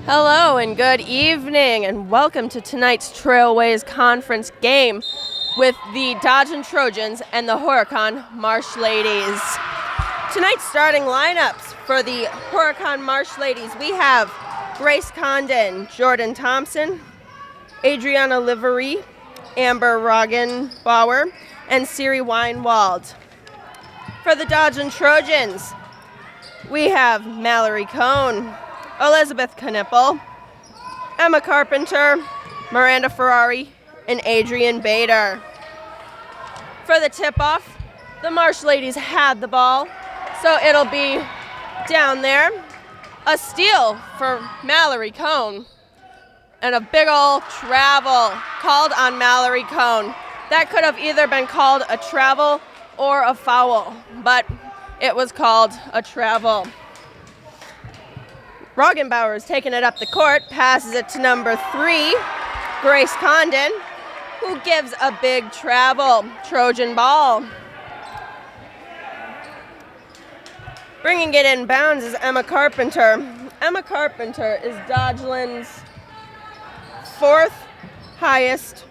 Hello and good evening and welcome to tonight's Trailways Conference game with the Dodgeland Trojans and the Horicon Marsh Ladies. Tonight's starting lineups for the Horicon Marsh Ladies, we have Grace Condon, Jordan Thompson, Adriana Livery, Amber Roggenbauer, and Siri Weinwald. For the Dodgeland Trojans, we have Mallory Cohn, Elizabeth Knipple, Emma Carpenter, Miranda Ferrari, and Adrian Bader. For the tip-off, the Marsh Ladies had the ball, so it'll be down there. A steal for Mallory Cohn, and a big ol' travel called on Mallory Cohn. That could have either been called a travel or a foul, but it was called a travel. Roggenbauer is taking it up the court, passes it to number 3, Grace Condon, who gives a big travel. Trojan ball. Bringing it in bounds is Emma Carpenter. Emma Carpenter is Dodgeland's 4th highest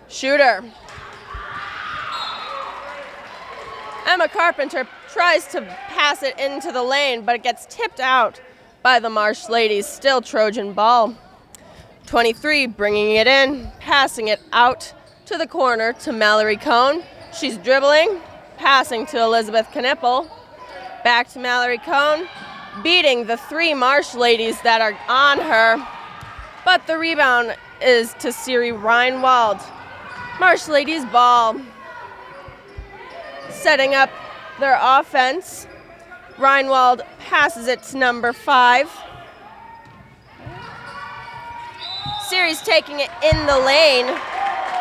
shooter. Emma Carpenter tries to pass it into the lane, but it gets tipped out by the Marsh Ladies. Still Trojan ball. 23 bringing it in, passing it out to the corner to Mallory Cohn. She's dribbling, passing to Elizabeth Knipple. Back to Mallory Cohn, beating the 3 Marsh Ladies that are on her. But the rebound is to Siri Reinwald. Marsh Ladies ball. Setting up their offense. Reinwald passes it to number 5. Siri's taking it in the lane,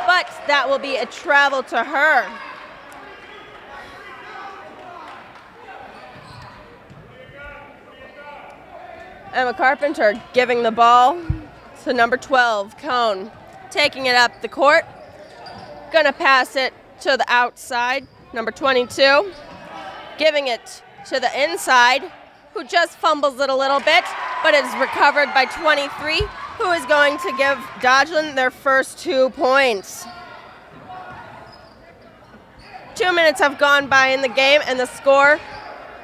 but that will be a travel to her. Emma Carpenter giving the ball to number 12, Cohn. Taking it up the court. Gonna pass it to the outside, number 22. Giving it to the inside, who just fumbles it a little bit, but is recovered by 23, who is going to give Dodgeland their first 2 points. 2 minutes have gone by in the game, and the score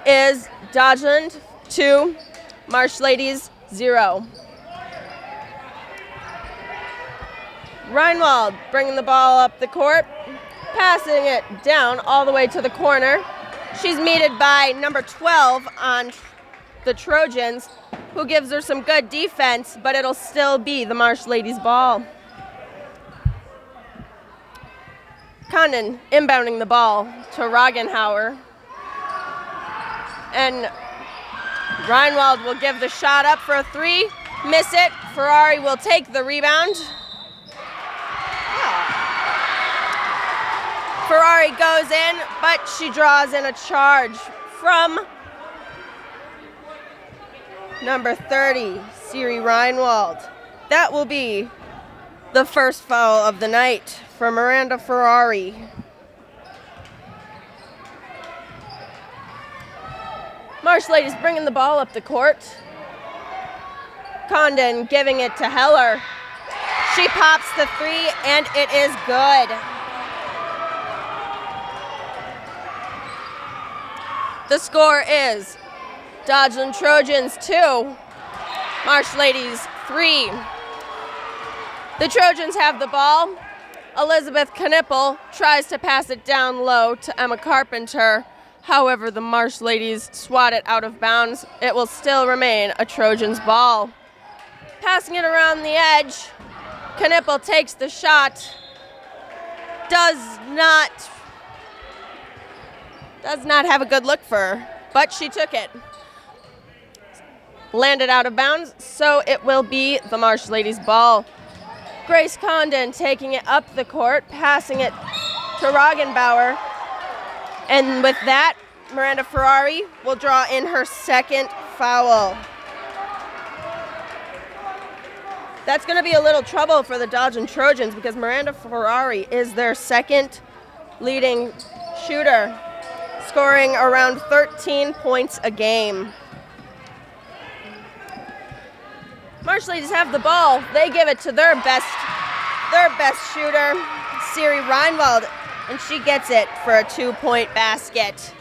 is Dodgeland 2, Marsh Ladies 0. Reinwald bringing the ball up the court, passing it down all the way to the corner. She's meted by number 12 on the Trojans, who gives her some good defense, but it'll still be the Marsh Ladies' ball. Condon inbounding the ball to Roggenhauer. And Reinwald will give the shot up for a 3, miss it. Ferrari will take the rebound. Ferrari goes in, but she draws in a charge from number 30, Siri Reinwald. That will be the first foul of the night for Miranda Ferrari. Marsh Ladies bringing the ball up the court. Condon giving it to Heller. She pops the 3, and it is good. The score is Dodgeland Trojans 2, Marsh Ladies 3. The Trojans have the ball. Elizabeth Knipple tries to pass it down low to Emma Carpenter. However, the Marsh Ladies swat it out of bounds. It will still remain a Trojans ball. Passing it around the edge, Knipple takes the shot. Does not have a good look for her, but she took it. Landed out of bounds, so it will be the Marsh Ladies' ball. Grace Condon taking it up the court, passing it to Roggenbauer. And with that, Miranda Ferrari will draw in her second foul. That's going to be a little trouble for the Dodgeland Trojans because Miranda Ferrari is their second leading shooter, scoring around 13 points a game. Marsh Ladies have the ball. They give it to their best shooter, Siri Reinwald, and she gets it for a 2-point basket.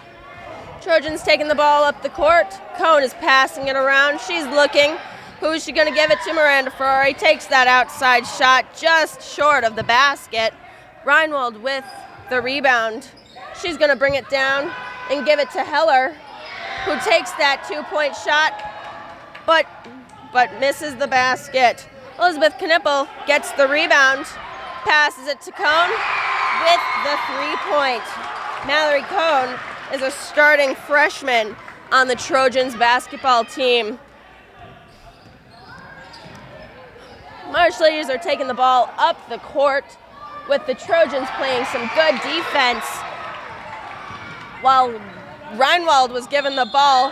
Trojans taking the ball up the court. Cohn is passing it around. She's looking. Who is she going to give it to? Miranda Ferrari takes that outside shot just short of the basket. Reinwald with the rebound. She's going to bring it down and give it to Heller, who takes that 2-point shot, but misses the basket. Elizabeth Knippel gets the rebound, passes it to Cohn with the 3-point. Mallory Cohn is a starting freshman on the Trojans basketball team. Marsh Ladies are taking the ball up the court with the Trojans playing some good defense, while Reinwald was given the ball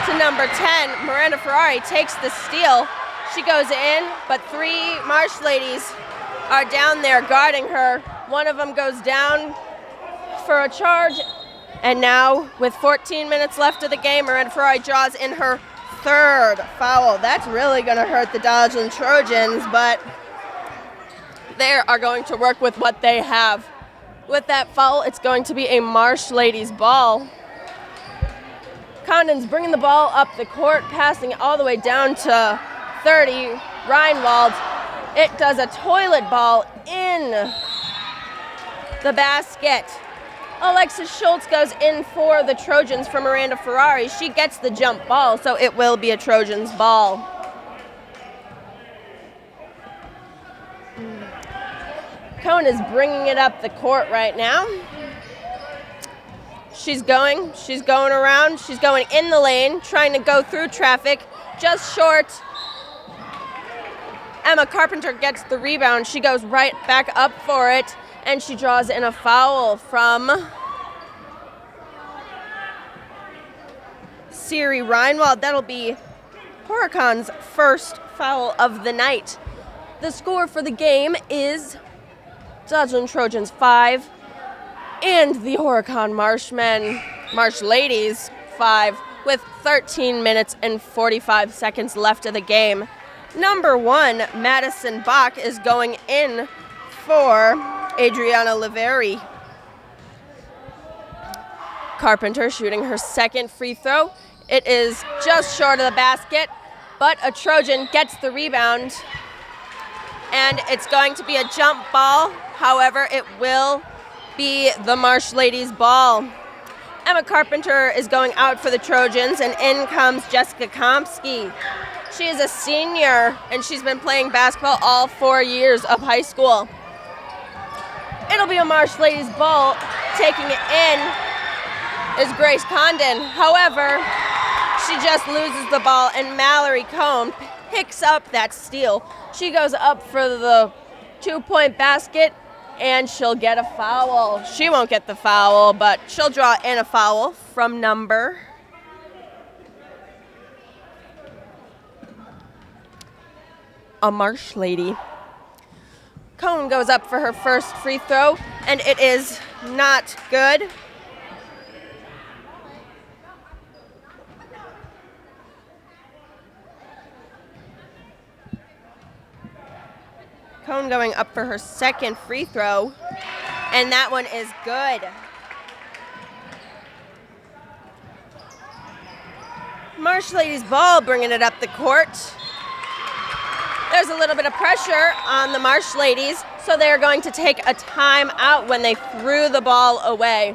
to number 10. Miranda Ferrari takes the steal. She goes in, but 3 Marsh Ladies are down there guarding her. One of them goes down for a charge, and now with 14 minutes left of the game, Miranda Ferrari draws in her 3rd foul. That's really going to hurt the Dodgeland Trojans, but they are going to work with what they have. With that foul, it's going to be a Marsh Ladies ball. Condon's bringing the ball up the court, passing it all the way down to 30. Reinwald, it does a toilet ball in the basket. Alexis Schultz goes in for the Trojans for Miranda Ferrari. She gets the jump ball, so it will be a Trojans ball. Cohn is bringing it up the court right now. She's going around. She's going in the lane, trying to go through traffic, just short. Emma Carpenter gets the rebound. She goes right back up for it, and she draws in a foul from Siri Reinwald. That'll be Horicon's first foul of the night. The score for the game is Dodgeland Trojans 5 and the Horicon Marsh Ladies 5, with 13 minutes and 45 seconds left of the game. Number 1, Madison Bach, is going in for Adriana Liveri. Carpenter shooting her 2nd free throw. It is just short of the basket, but a Trojan gets the rebound, and it's going to be a jump ball. However, it will be the Marsh Ladies ball. Emma Carpenter is going out for the Trojans, and in comes Jessica Komsky. She is a senior, and she's been playing basketball all 4 years of high school. It'll be a Marsh Ladies ball. Taking it in is Grace Condon. However, she just loses the ball, and Mallory Cohn picks up that steal. She goes up for the 2-point basket, and she'll get a foul. She won't get the foul, but she'll draw in a foul from number a Marsh Lady. Cohn goes up for her first free throw, and it is not good. Cohn going up for her 2nd free throw, and that one is good. Marsh Ladies ball, bringing it up the court. There's a little bit of pressure on the Marsh Ladies, so they're going to take a timeout when they threw the ball away.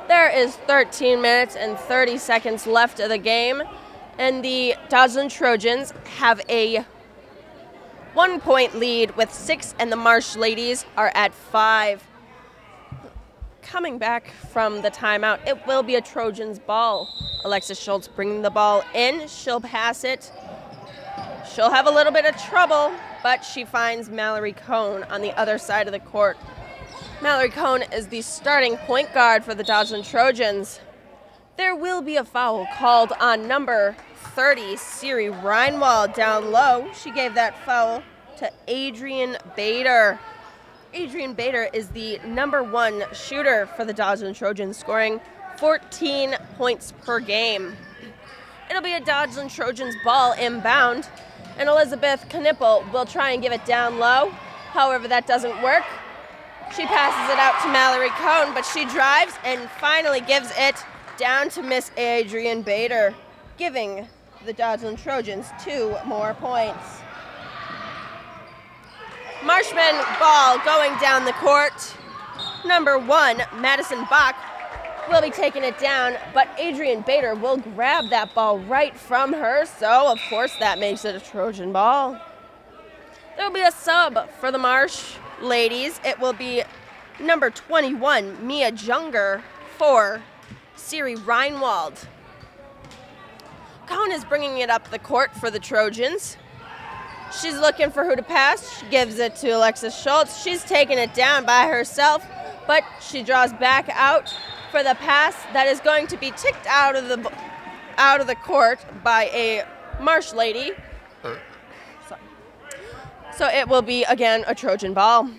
There is 13 minutes and 30 seconds left of the game, and the Dodgeland Trojans have a 1-point lead with 6, and the Marsh Ladies are at 5. Coming back from the timeout, it will be a Trojans ball. Alexis Schultz bringing the ball in. She'll pass it. She'll have a little bit of trouble, but she finds Mallory Cohn on the other side of the court. Mallory Cohn is the starting point guard for the Dodgeland Trojans. There will be a foul called on number 30, Siri Reinwald, down low. She gave that foul to Adrian Bader. Adrian Bader is the number 1 shooter for the Dodgeland Trojans, scoring 14 points per game. It'll be a Dodgeland Trojans ball inbound, and Elizabeth Knippel will try and give it down low. However, that doesn't work. She passes it out to Mallory Cohn, but she drives and finally gives it down to Miss Adrian Bader, giving the Dodgeland Trojans 2 more points. Marshman ball going down the court. Number 1, Madison Bach, will be taking it down, but Adrian Bader will grab that ball right from her, so of course that makes it a Trojan ball. There will be a sub for the Marsh ladies. It will be number 21, Mia Junger, for Siri Reinwald. Cohn is bringing it up the court for the Trojans. She's looking for who to pass. She gives it to Alexis Schultz. She's taking it down by herself, but she draws back out for the pass that is going to be ticked out of the court by a Marsh lady. So it will be, again, a Trojan ball.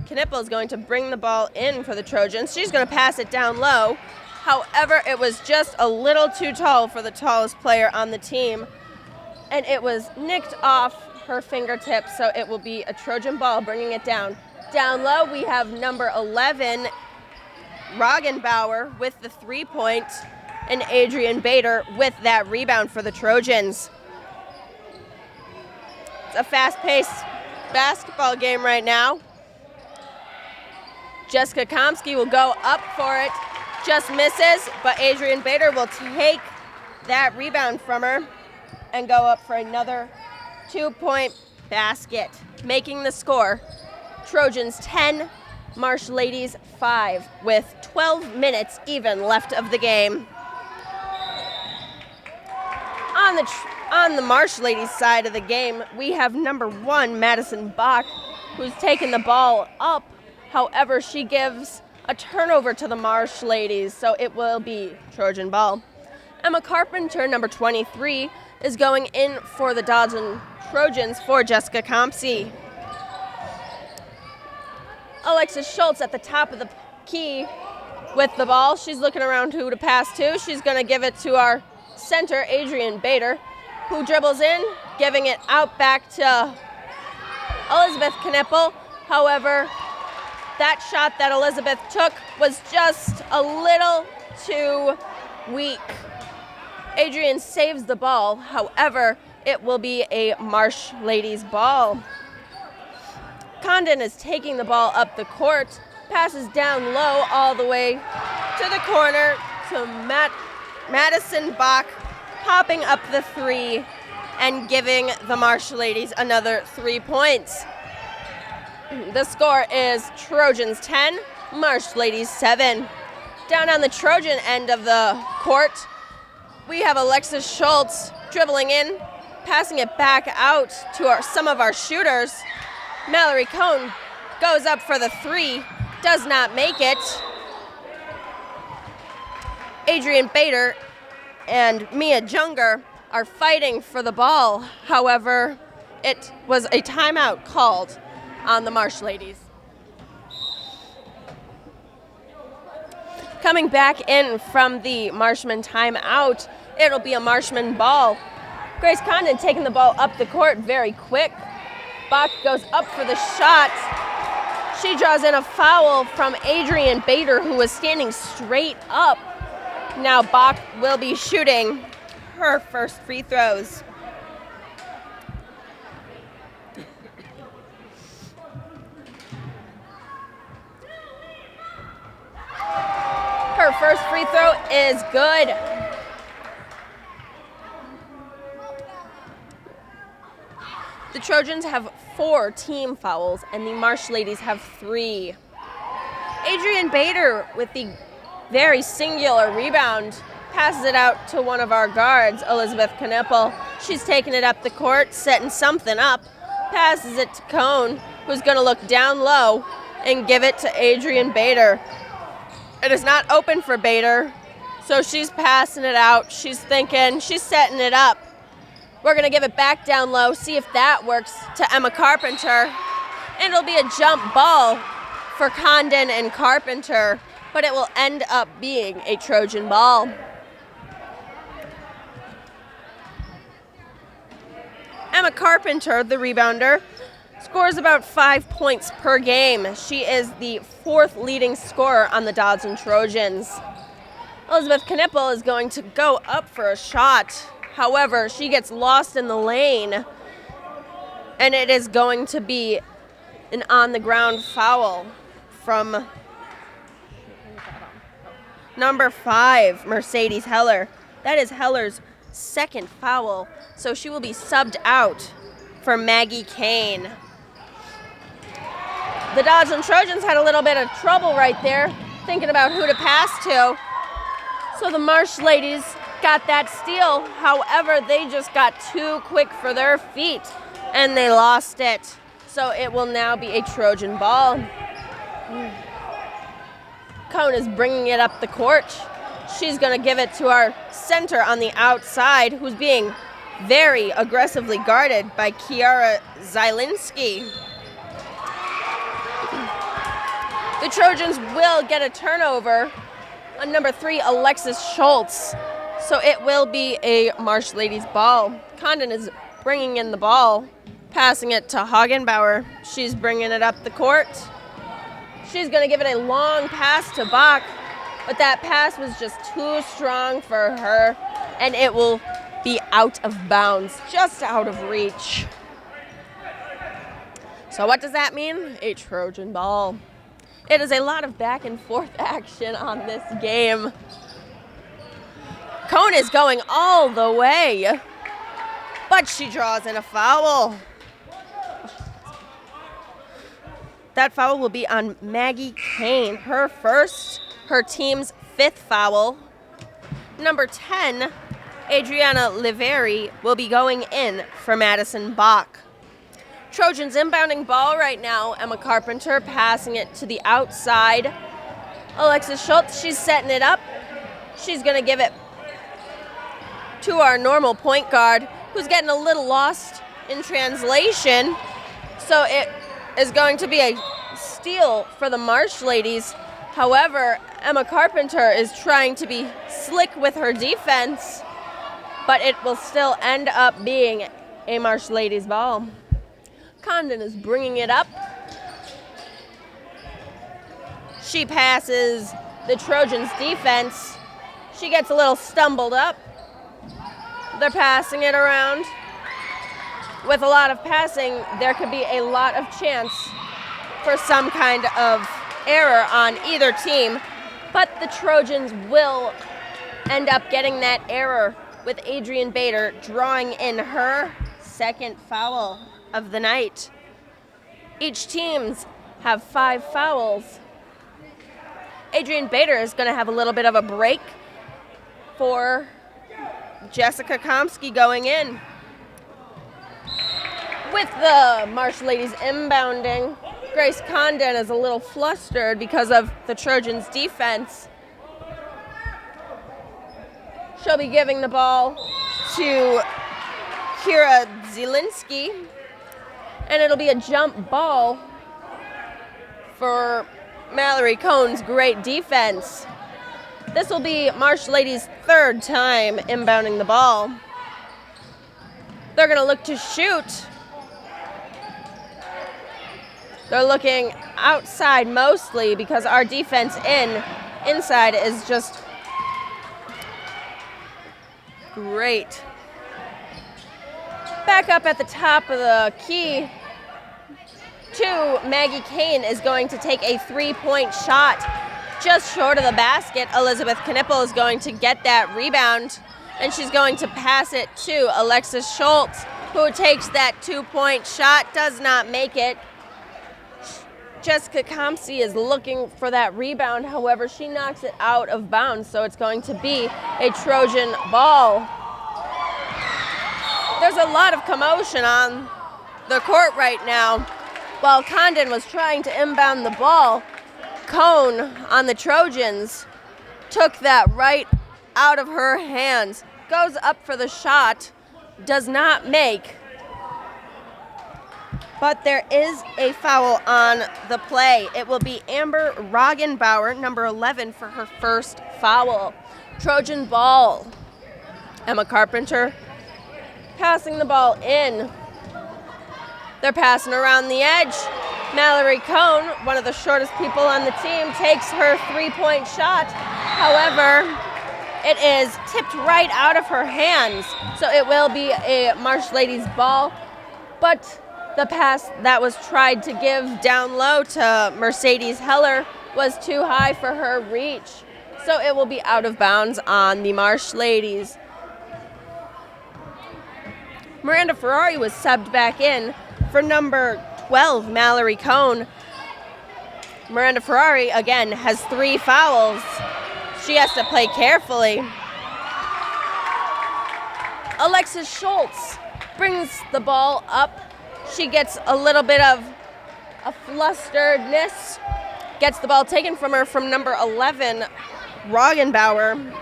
Knippel is going to bring the ball in for the Trojans. She's going to pass it down low. However, it was just a little too tall for the tallest player on the team, and it was nicked off her fingertips, so it will be a Trojan ball, bringing it down. Down low, we have number 11, Roggenbauer, with the 3-point, and Adrian Bader with that rebound for the Trojans. It's a fast-paced basketball game right now. Jessica Komsky will go up for it, just misses, but Adrian Bader will take that rebound from her and go up for another 2-point basket, making the score Trojans 10, Marsh ladies 5, with 12 minutes even left of the game. On the Marsh ladies side of the game, we have number 1, Madison Bach, who's taken the ball up. However, she gives a turnover to the Marsh ladies, so it will be Trojan ball. Emma Carpenter, number 23, is going in for the Dodgeland Trojans for Jessica Compsey. Alexis Schultz at the top of the key with the ball. She's looking around who to pass to. She's going to give it to our center, Adrian Bader, who dribbles in, giving it out back to Elizabeth Knippel. However, that shot that Elizabeth took was just a little too weak. Adrian saves the ball. However, it will be a Marsh ladies ball. Condon is taking the ball up the court, passes down low all the way to the corner to Madison Bach, popping up the 3 and giving the Marsh ladies another 3 points. The score is Trojans 10, Marsh ladies 7. Down on the Trojan end of the court, we have Alexis Schultz dribbling in, passing it back out to some of our shooters. Mallory Cohn goes up for the 3, does not make it. Adrian Bader and Mia Junger are fighting for the ball. However, it was a timeout called on the Marsh ladies. Coming back in from the Marshman timeout, it'll be a Marshman ball. Grace Condon taking the ball up the court very quick. Bach goes up for the shot. She draws in a foul from Adrian Bader, who was standing straight up. Now Bach will be shooting her first free throws. Her first free throw is good. The Trojans have 4 team fouls, and the Marsh ladies have 3. Adrian Bader with the very singular rebound passes it out to one of our guards, Elizabeth Knippel. She's taking it up the court, setting something up, passes it to Cohn, who's going to look down low and give it to Adrian Bader. It is not open for Bader, so she's passing it out. She's thinking, she's setting it up. We're going to give it back down low, see if that works, to Emma Carpenter. And it'll be a jump ball for Condon and Carpenter, but it will end up being a Trojan ball. Emma Carpenter, the rebounder, scores about 5 points per game. She is the 4th leading scorer on the Dodgeland Trojans. Elizabeth Knippel is going to go up for a shot. However, she gets lost in the lane, and it is going to be an on-the-ground foul from number 5, Mercedes Heller. That is Heller's 2nd foul, so she will be subbed out for Maggie Kane. The Dodgeland Trojans had a little bit of trouble right there, thinking about who to pass to. So the Marsh ladies got that steal. However, they just got too quick for their feet, and they lost it. So it will now be a Trojan ball. Cone is bringing it up the court. She's going to give it to our center on the outside, who's being very aggressively guarded by Kiara Zielinski. The Trojans will get a turnover on number 3, Alexis Schultz. So it will be a Marsh ladies ball. Condon is bringing in the ball, passing it to Hagenbauer. She's bringing it up the court. She's going to give it a long pass to Bach, but that pass was just too strong for her, and it will be out of bounds, just out of reach. So what does that mean? A Trojan ball. It is a lot of back and forth action on this game. Cone is going all the way, but she draws in a foul. That foul will be on Maggie Kane, her first, her team's 5th foul. Number 10, Adriana Liveri, will be going in for Madison Bach. Trojans inbounding ball right now. Emma Carpenter passing it to the outside. Alexis Schultz, she's setting it up. She's going to give it to our normal point guard, who's getting a little lost in translation. So it is going to be a steal for the Marsh ladies. However, Emma Carpenter is trying to be slick with her defense, but it will still end up being a Marsh ladies ball. Condon is bringing it up. She passes the Trojans' defense. She gets a little stumbled up. They're passing it around. With a lot of passing, there could be a lot of chance for some kind of error on either team, but the Trojans will end up getting that error with Adrienne Bader drawing in her 2nd foul of the night. Each teams have 5 fouls. Adrienne Bader is going to have a little bit of a break for Jessica Komsky going in. With the Marsh ladies inbounding, Grace Condon is a little flustered because of the Trojans' defense. She'll be giving the ball to Kira Zielinski, and it'll be a jump ball for Mallory Cohn's great defense. This will be Marsh ladies' 3rd time inbounding the ball. They're going to look to shoot. They're looking outside mostly because our defense inside is just great. Back up at the top of the key to Maggie Kane is going to take a 3-point shot just short of the basket. Elizabeth Knippel is going to get that rebound, and she's going to pass it to Alexis Schultz, who takes that 2-point shot, does not make it. Jessica Komsky is looking for that rebound. However, she knocks it out of bounds, so it's going to be a Trojan ball. There's a lot of commotion on the court right now. While Condon was trying to inbound the ball, Cone on the Trojans took that right out of her hands, goes up for the shot, does not make. But there is a foul on the play. It will be Amber Roggenbauer, number 11, for her 1st foul. Trojan ball. Emma Carpenter passing the ball in They're passing around the edge. Mallory Cohn, one of the shortest people on the team, takes her three-point shot. However, it is tipped right out of her hands, so it will be a Marsh Ladies ball. But the pass that was tried to give down low to Mercedes Heller was too high for her reach, so it will be out of bounds on the Marsh Ladies. Miranda Ferrari was subbed back in for number 12, Mallory Cohn. Miranda Ferrari, again, has 3 fouls. She has to play carefully. Alexis Schultz brings the ball up. She gets a little bit of a flusteredness. Gets the ball taken from her from number 11, Roggenbauer.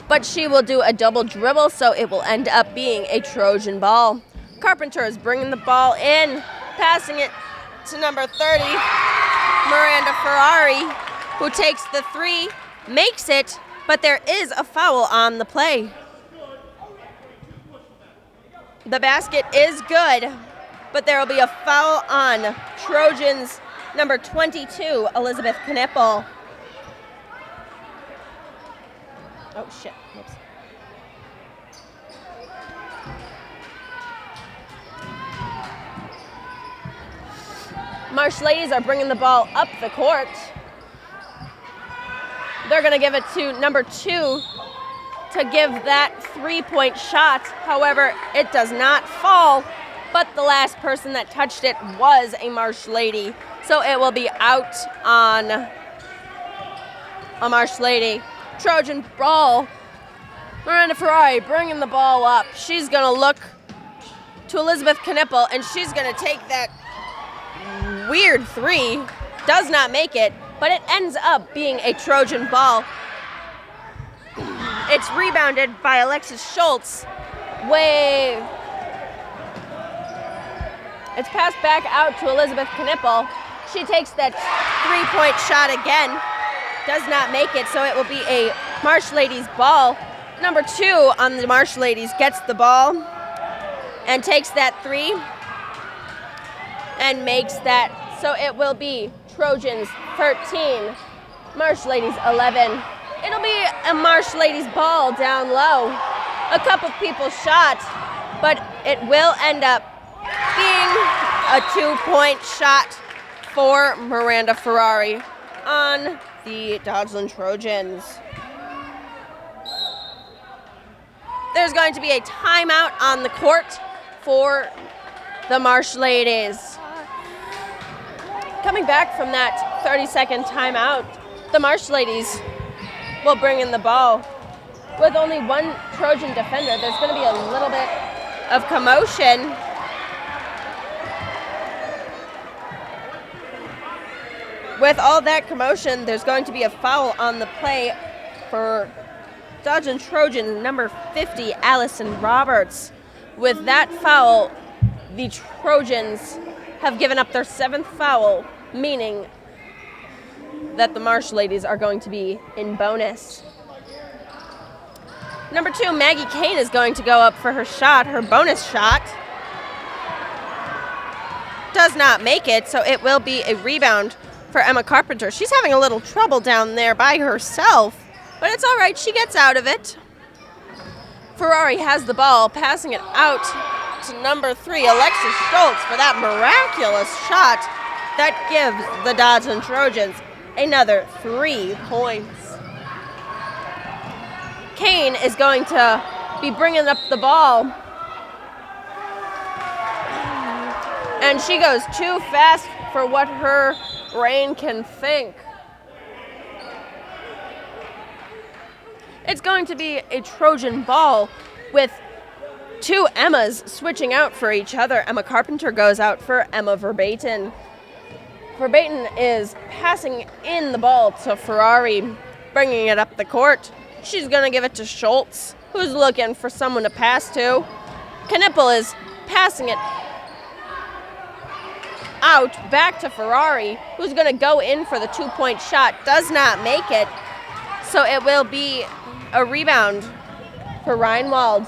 But she will do a double dribble, so it will end up being a Trojan ball. Carpenter is bringing the ball in, passing it to number 30, Miranda Ferrari, who takes the 3, makes it, but there is a foul on the play. The basket is good, but there will be a foul on Trojans number 22, Elizabeth Knippel. Oh, shit. Whoops. Marsh Ladies are bringing the ball up the court. They're going to give it to number 2 to give that three-point shot. However, it does not fall, but the last person that touched it was a Marsh Lady. So it will be out on a Marsh Lady. Trojan ball. Miranda Ferrari bringing the ball up. She's going to look to Elizabeth Knippel, and she's going to take that weird 3. Does not make it, but it ends up being a Trojan ball. It's rebounded by Alexis Schultz. It's passed back out to Elizabeth Knippel. She takes that 3-point shot again. Does not make it, so it will be a Marsh Ladies ball. Number 2 on the Marsh Ladies gets the ball and takes that 3 and makes that, so it will be Trojans 13, Marsh Ladies 11. It'll be a Marsh Ladies ball down low. A couple people shot, but it will end up being a 2-point shot for Miranda Ferrari on the Dodgeland Trojans. There's going to be a timeout on the court for the Marsh Ladies. Coming back from that 30-second timeout, the Marsh Ladies will bring in the ball. With only one Trojan defender, there's going to be a little bit of commotion. With all that commotion, there's going to be a foul on the play for Dodgeland Trojans, number 50, Allison Roberts. With that foul, the Trojans have given up their 7th foul, meaning that the Marsh Ladies are going to be in bonus. Number 2, Maggie Kane is going to go up for her shot, her bonus shot. Does not make it, so it will be a rebound for Emma Carpenter. She's having a little trouble down there by herself, but it's all right. She gets out of it. Ferrari has the ball, passing it out to number 3, Alexis Schultz, for that miraculous shot that gives the Dodgeland Trojans another 3 points. Kane is going to be bringing up the ball, and she goes too fast for what her brain can think. It's going to be a Trojan ball with 2 Emmas switching out for each other. Emma Carpenter goes out for Emma Verbaten. Verbaten is passing in the ball to Ferrari, bringing it up the court. She's going to give it to Schultz, who's looking for someone to pass to. Knippel is passing it out back to Ferrari, who's going to go in for the 2-point shot. Does not make it, so it will be a rebound for Reinwald.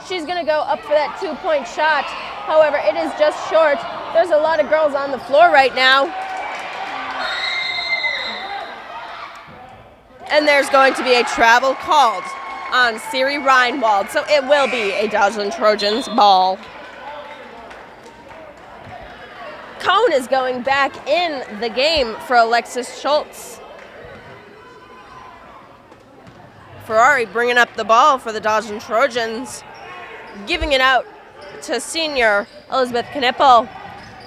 She's going to go up for that 2-point shot. However, it is just short. There's a lot of girls on the floor right now. And there's going to be a travel called on Siri Reinwald, so it will be a Dodgeland Trojans ball. Cone is going back in the game for Alexis Schultz. Ferrari bringing up the ball for the Dodgeland Trojans, giving it out to senior Elizabeth Knippel,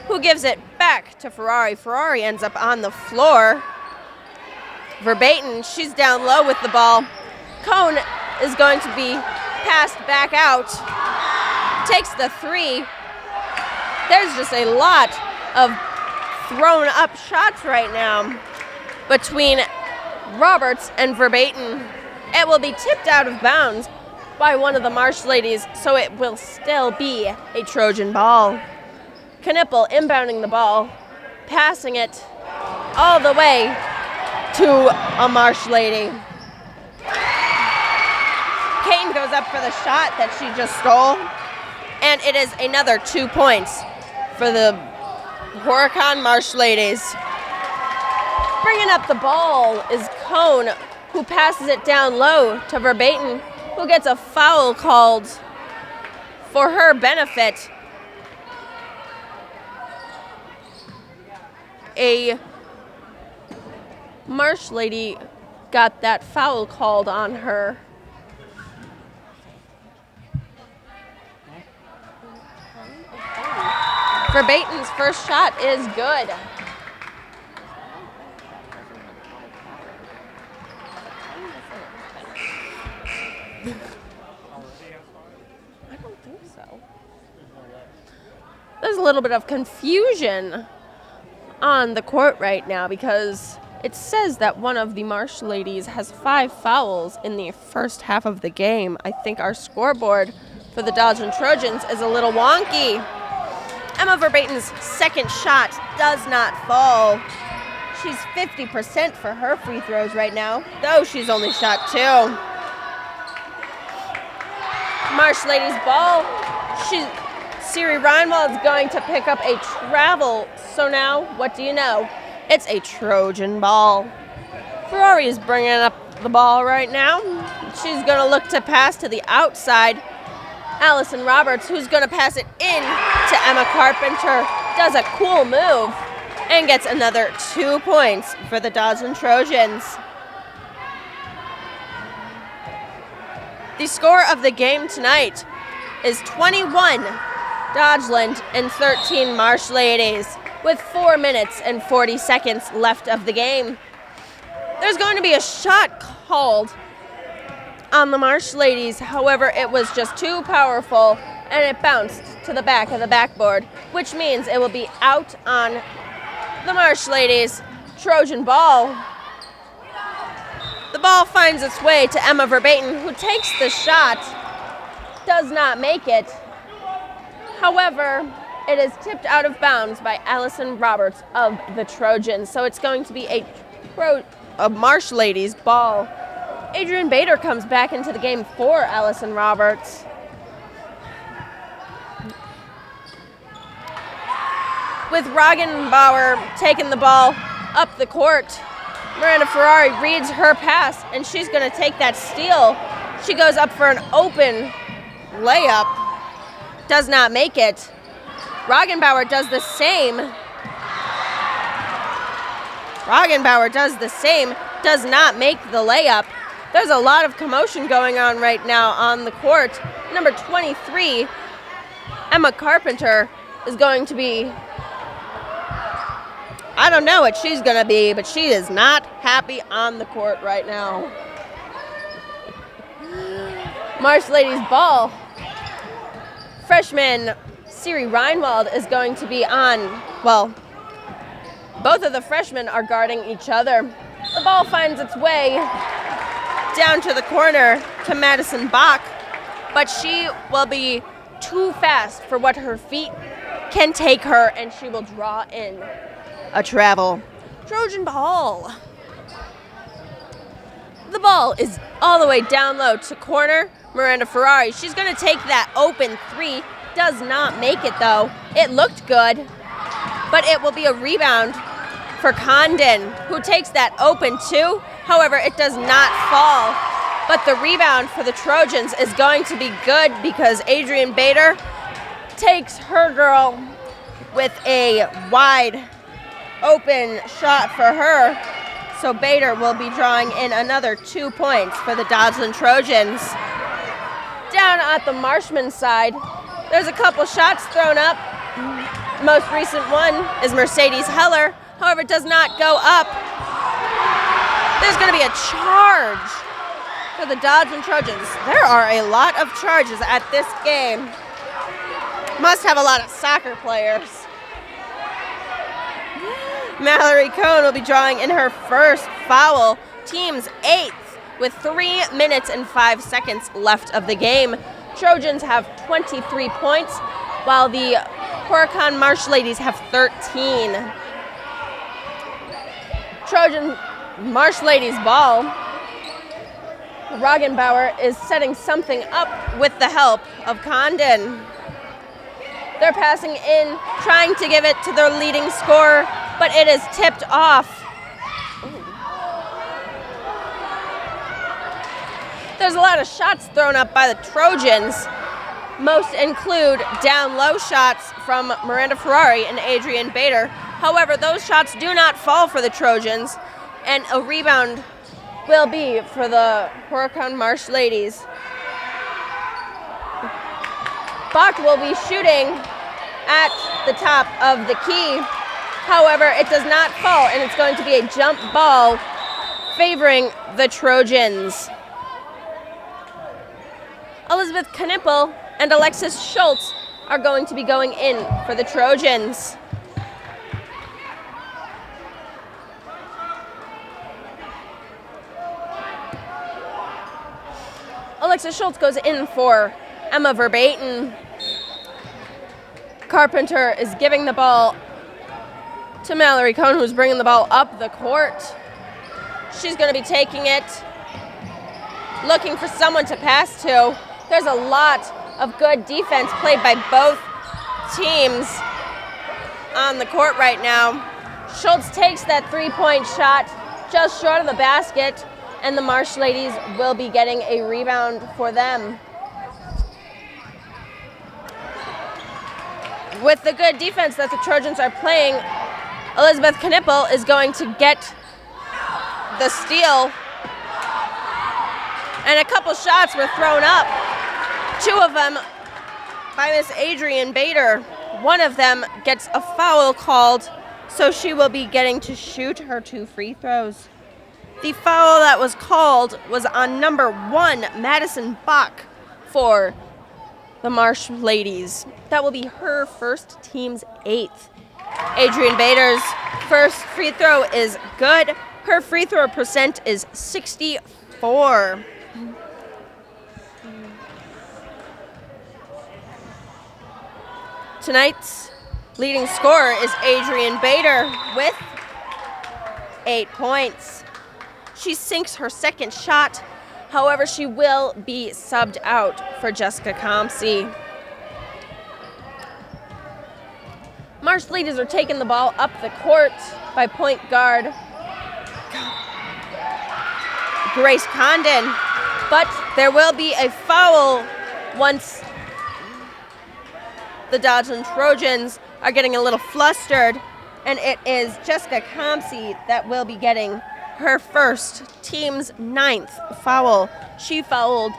who gives it back to Ferrari. Ferrari ends up on the floor. Verbatim, she's down low with the ball. Cone is going to be passed back out. Takes the three. There's just a lot of thrown up shots right now between Roberts and Verbatim. It will be tipped out of bounds by one of the Marsh ladies, so it will still be a Trojan ball. Knippel inbounding the ball, passing it all the way to a Marsh lady. Kane goes up for the shot that she just stole, and it is another 2 points for the Horicon Marsh ladies. Bringing up the ball is Cone, who passes it down low to Verbatim, who gets a foul called for her benefit. A Marsh lady got that foul called on her. Verbatim's first shot is good. I don't think so. There's a little bit of confusion on the court right now because it says that one of the Marsh ladies has 5 fouls in the first half of the game. I think our scoreboard for the Dodgeland Trojans is a little wonky. Emma Verbatim's second shot does not fall. She's 50% for her free throws right now, though she's only shot 2. Marsh ladies ball. Siri Reinwald is going to pick up a travel. So now, what do you know? It's a Trojan ball. Ferrari is bringing up the ball right now. She's going to look to pass to the outside. Allison Roberts, who's going to pass it in to Emma Carpenter, does a cool move and gets another 2 points for the Dodgeland Trojans. The score of the game tonight is 21 Dodgeland and 13 Marsh ladies with 4 minutes and 40 seconds left of the game. There's going to be a shot called on the Marsh ladies. However, it was just too powerful and it bounced to the back of the backboard, which means it will be out on the Marsh ladies. Trojan ball. The ball finds its way to Emma Verbatim, who takes the shot, does not make it. However, it is tipped out of bounds by Allison Roberts of the Trojans, so it's going to be a Marsh ladies ball. Adrian Bader comes back into the game for Allison Roberts. With Roggenbauer taking the ball up the court, Miranda Ferrari reads her pass, and she's going to take that steal. She goes up for an open layup, does not make it. Roggenbauer does the same. Does not make the layup. There's a lot of commotion going on right now on the court. Number 23, Emma Carpenter, is going to be, I don't know what she's going to be, but she is not happy on the court right now. Marsh ladies ball. Freshman Siri Reinwald is going to be on, well, both of the freshmen are guarding each other. The ball finds its way down to the corner to Madison Bach, but she will be too fast for what her feet can take her, and she will draw in a travel. Trojan ball. The ball is all the way down low to corner Miranda Ferrari. She's going to take that open three, Does not make it, though. It looked good, but it will be a rebound for Condon, who takes that open two. However, it does not fall. But the rebound for the Trojans is going to be good because Adrian Bader takes her girl with a wide open shot for her. So Bader will be drawing in another 2 points for the Dodgeland Trojans. Down at the Marshman side, there's a couple shots thrown up. Most recent one is Mercedes Heller. However, it does not go up. There's going to be a charge for the Dodgeland Trojans. There are a lot of charges at this game. Must have a lot of soccer players. Mallory Cohn will be drawing in her first foul, team's 8th, with 3 minutes and 5 seconds left of the game. Trojans have 23 points, while the Horicon Marsh Ladies have 13. Trojan Marsh Ladies ball. Roggenbauer is setting something up with the help of Condon. They're passing in, trying to give it to their leading scorer, but it is tipped off. There's a lot of shots thrown up by the Trojans. Most include down low shots from Miranda Ferrari and Adrian Bader. However, those shots do not fall for the Trojans, and a rebound will be for the Horicon Marsh Ladies. Bach will be shooting at the top of the key. However, it does not fall, and it's going to be a jump ball favoring the Trojans. Elizabeth Knippel and Alexis Schultz are going to be going in for the Trojans. Alexis Schultz goes in for Emma Verbaten. Carpenter is giving the ball to Mallory Cohn, who's bringing the ball up the court. She's going to be taking it, looking for someone to pass to. There's a lot of good defense played by both teams on the court right now. Schultz takes that three-point shot just short of the basket, and the Marsh Ladies will be getting a rebound for them. With the good defense that the Trojans are playing, Elizabeth Knippel is going to get the steal. And a couple shots were thrown up. Two of them by Miss Adrian Bader. One of them gets a foul called, so she will be getting to shoot her 2 free throws. The foul that was called was on number 1, Madison Bach, for the Marsh Ladies. That will be her first, team's 8th. Adrian Bader's first free throw is good. Her free throw percent is 64. Tonight's leading scorer is Adrian Bader with 8 points. She sinks her second shot. However, she will be subbed out for Jessica Comsey. Marsh Ladies are taking the ball up the court by point guard Grace Condon, but there will be a foul once the Dodgeland Trojans are getting a little flustered, and it is Jessica Comsey that will be getting her first, team's 9th foul. She fouled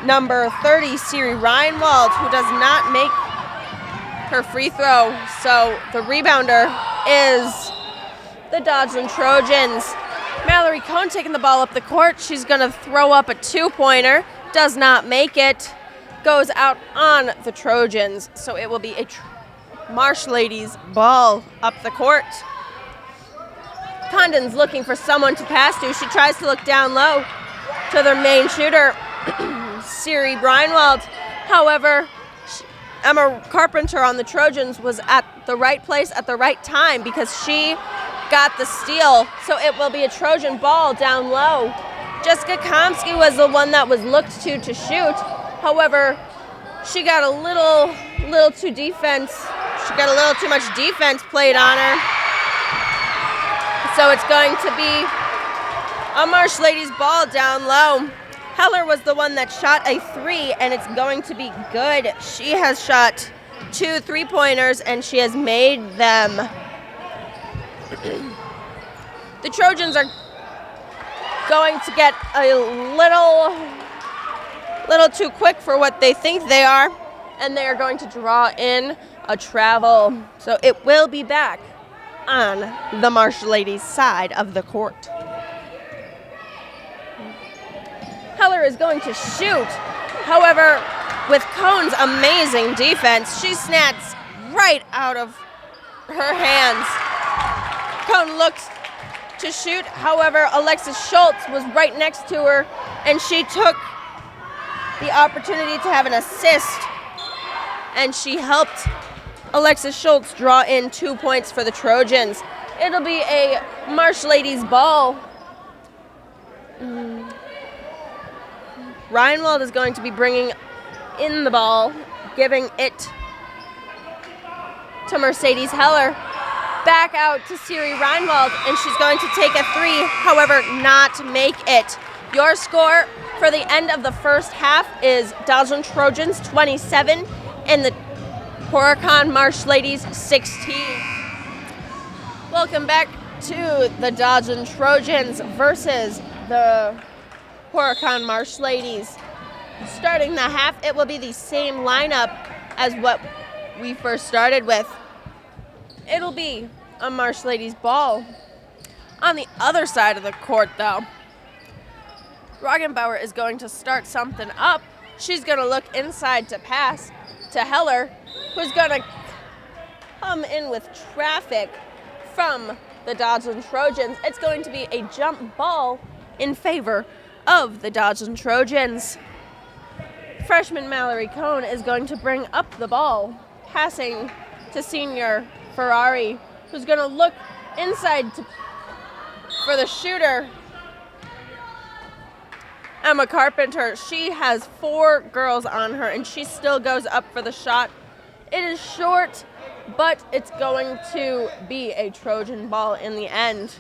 number 30, Siri Reinwald, who does not make her free throw. So the rebounder is the Dodgeland Trojans. Mallory Cohn taking the ball up the court. She's going to throw up a 2-pointer. Does not make it. Goes out on the Trojans. So it will be a Marsh Ladies ball up the court. Condon's looking for someone to pass to. She tries to look down low to their main shooter, Siri Breinwald. However, Emma Carpenter on the Trojans was at the right place at the right time because she got the steal. So it will be a Trojan ball down low. Jessica Komsky was the one that was looked to shoot. However, she got a little too defense. She got a little too much defense played on her. So it's going to be a Marsh Ladies ball down low. Heller was the one that shot a 3, and it's going to be good. She has shot 2 3-pointers, and she has made them. The Trojans are going to get a little too quick for what they think they are, and they are going to draw in a travel. So it will be back on the Marsh Ladies side of the court. Heller is going to shoot. However, with Cohn's amazing defense, she snaps right out of her hands. Cohn looks to shoot. However, Alexis Schultz was right next to her, and she took the opportunity to have an assist, and she helped Alexis Schultz draw in 2 points for the Trojans. It'll be a Marsh Ladies ball. Reinwald is going to be bringing in the ball, giving it to Mercedes Heller. Back out to Siri Reinwald, and she's going to take a 3, however, not make it. Your score for the end of the first half is Dodgeland Trojans 27 and the Horicon Marsh Ladies 16. Welcome back to the Dodgeland Trojans versus the Horicon Marsh Ladies. Starting the half, it will be the same lineup as what we first started with. It'll be a Marsh Ladies ball. On the other side of the court, though, Roggenbauer is going to start something up. She's going to look inside to pass to Heller, who's going to come in with traffic from the Dodgeland Trojans. It's going to be a jump ball in favor of the Dodgeland Trojans. Freshman Mallory Cohn is going to bring up the ball, passing to senior Ferrari, who's going to look inside for the shooter, Emma Carpenter. She has 4 girls on her, and she still goes up for the shot. It is short, but it's going to be a Trojan ball in the end.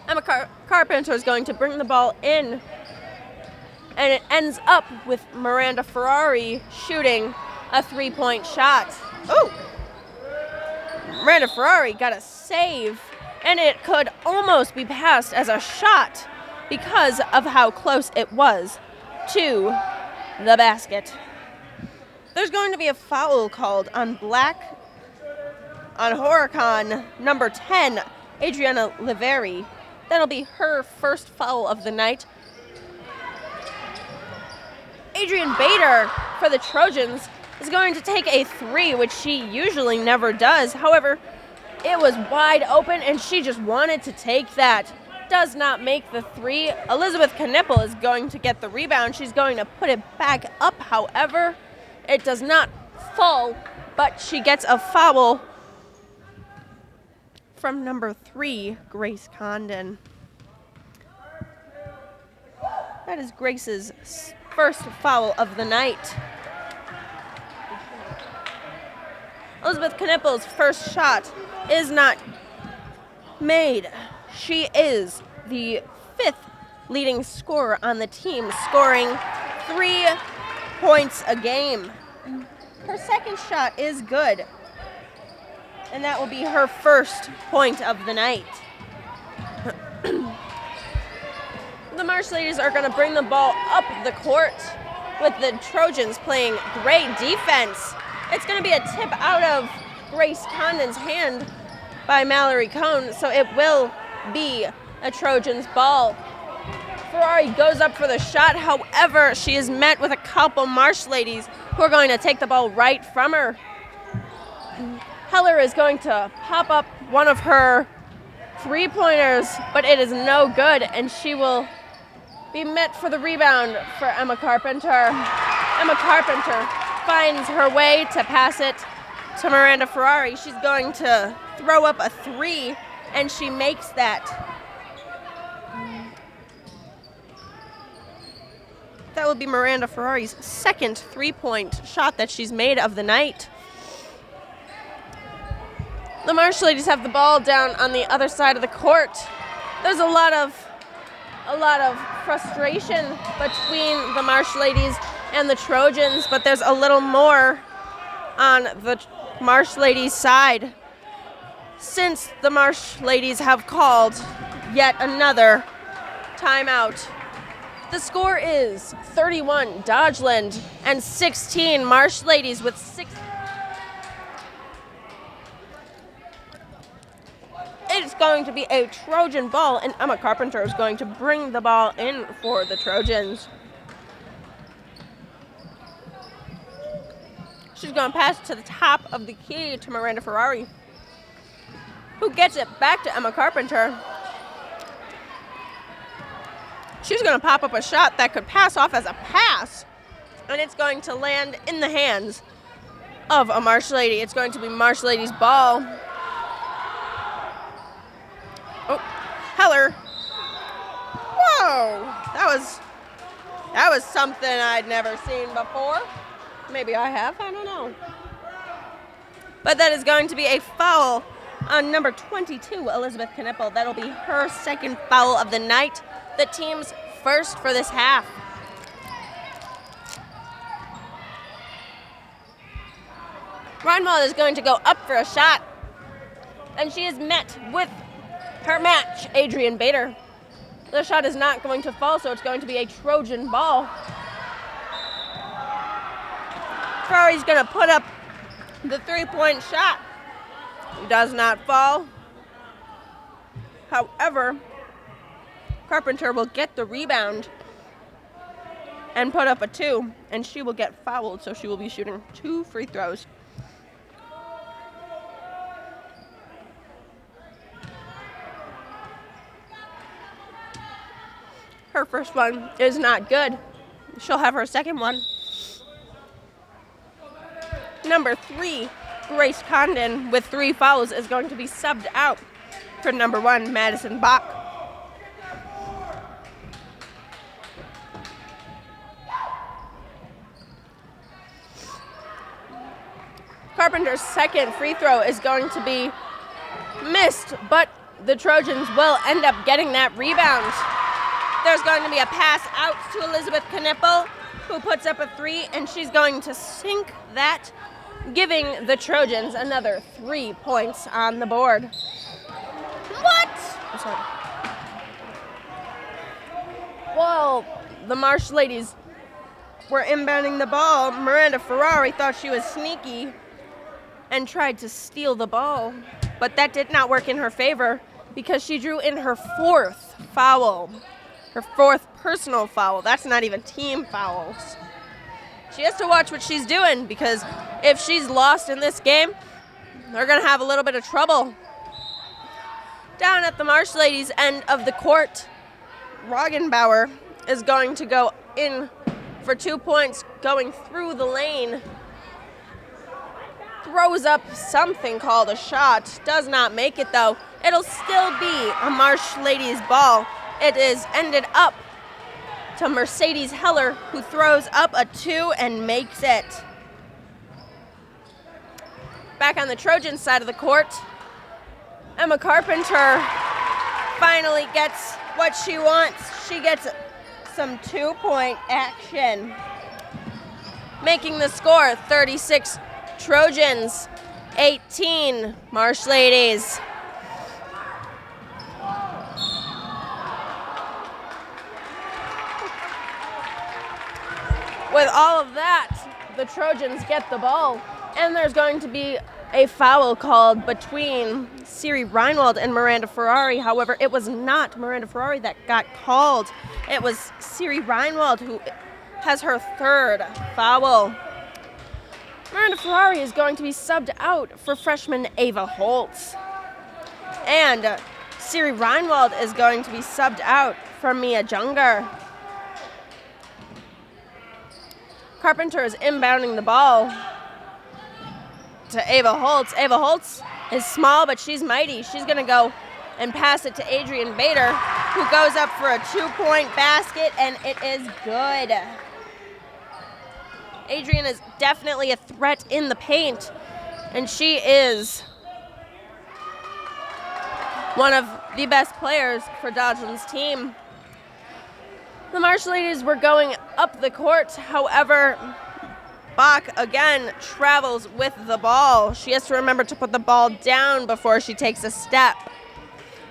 Emma Carpenter is going to bring the ball in, and it ends up with Miranda Ferrari shooting a 3-point shot. Oh! Miranda Ferrari got a save, and it could almost be passed as a shot because of how close it was to the basket. There's going to be a foul called on Horicon, number 10, Adriana Liveri. That'll be her first foul of the night. Adrian Bader for the Trojans is going to take a 3, which she usually never does. However, it was wide open, and she just wanted to take that. Does not make the 3. Elizabeth Knippel is going to get the rebound. She's going to put it back up. However, it does not fall, but she gets a foul from number 3, Grace Condon. That is Grace's first foul of the night. Elizabeth Knippel's first shot is not made. She is the 5th leading scorer on the team, scoring 3 points a game. Her second shot is good, and that will be her first point of the night. The Marsh Ladies are going to bring the ball up the court with the Trojans playing great defense. It's going to be a tip out of Grace Condon's hand by Mallory Cohn, so it will be a Trojans ball. Ferrari goes up for the shot. However, she is met with a couple Marsh Ladies who are going to take the ball right from her. Heller is going to pop up one of her 3-pointers, but it is no good, and she will be met for the rebound for Emma Carpenter. Emma Carpenter finds her way to pass it to Miranda Ferrari. She's going to throw up a 3, and she makes that. That will be Miranda Ferrari's second three-point shot that she's made of the night. The Marsh ladies have the ball down on the other side of the court. There's a lot of frustration between the Marsh ladies and the Trojans, but there's a little more on the Marsh ladies' side, since the Marsh ladies have called yet another timeout. The score is 31 Dodgeland and 16 Marsh ladies with 6. It's going to be a Trojan ball, and Emma Carpenter is going to bring the ball in for the Trojans. She's going to pass it to the top of the key to Miranda Ferrari, who gets it back to Emma Carpenter. She's going to pop up a shot that could pass off as a pass, and it's going to land in the hands of a Marsh lady. It's going to be Marsh lady's ball. Oh, Heller. Whoa, that was something I'd never seen before. Maybe I have, I don't know. But that is going to be a foul on number 22, Elizabeth Knipple. That'll be her second foul of the night, the team's first for this half. Reinwald is going to go up for a shot, and she is met with her match, Adrian Bader. The shot is not going to fall, so it's going to be a Trojan ball. Ferrari's going to put up the three-point shot. Does not fall. However, Carpenter will get the rebound and put up a 2, and she will get fouled, so she will be shooting 2 free throws. Her first one is not good. She'll have her second one. Number 3, Grace Condon, with 3 fouls, is going to be subbed out for number 1, Madison Bach. Carpenter's second free throw is going to be missed, but the Trojans will end up getting that rebound. There's going to be a pass out to Elizabeth Knipple, who puts up a 3, and she's going to sink that, giving the Trojans another 3 points on the board. What? I'm sorry. Well, the Marsh ladies were inbounding the ball. Miranda Ferrari thought she was sneaky and tried to steal the ball, but that did not work in her favor because she drew in her 4th foul. Her 4th personal foul. That's not even team fouls. She has to watch what she's doing, because if she's lost in this game, they're going to have a little bit of trouble. Down at the Marsh ladies' end of the court, Roggenbauer is going to go in for 2 points, going through the lane. Throws up something called a shot. Does not make it, though. It'll still be a Marsh ladies' ball. It is ended up to Mercedes Heller, who throws up a 2 and makes it. Back on the Trojan side of the court, Emma Carpenter finally gets what she wants. She gets some 2-point action, making the score 36 Trojans, 18 Marsh ladies. With all of that, the Trojans get the ball, and there's going to be a foul called between Siri Reinwald and Miranda Ferrari. However, it was not Miranda Ferrari that got called. It was Siri Reinwald, who has her 3rd foul. Miranda Ferrari is going to be subbed out for freshman Ava Holtz. And Siri Reinwald is going to be subbed out for Mia Junger. Carpenter is inbounding the ball to Ava Holtz. Ava Holtz is small, but she's mighty. She's going to go and pass it to Adrian Bader, who goes up for a 2-point basket, and it is good. Adrian is definitely a threat in the paint, and she is one of the best players for Dodgeland's team. The Marsh Ladies were going up the court, however, Bach again travels with the ball. She has to remember to put the ball down before she takes a step.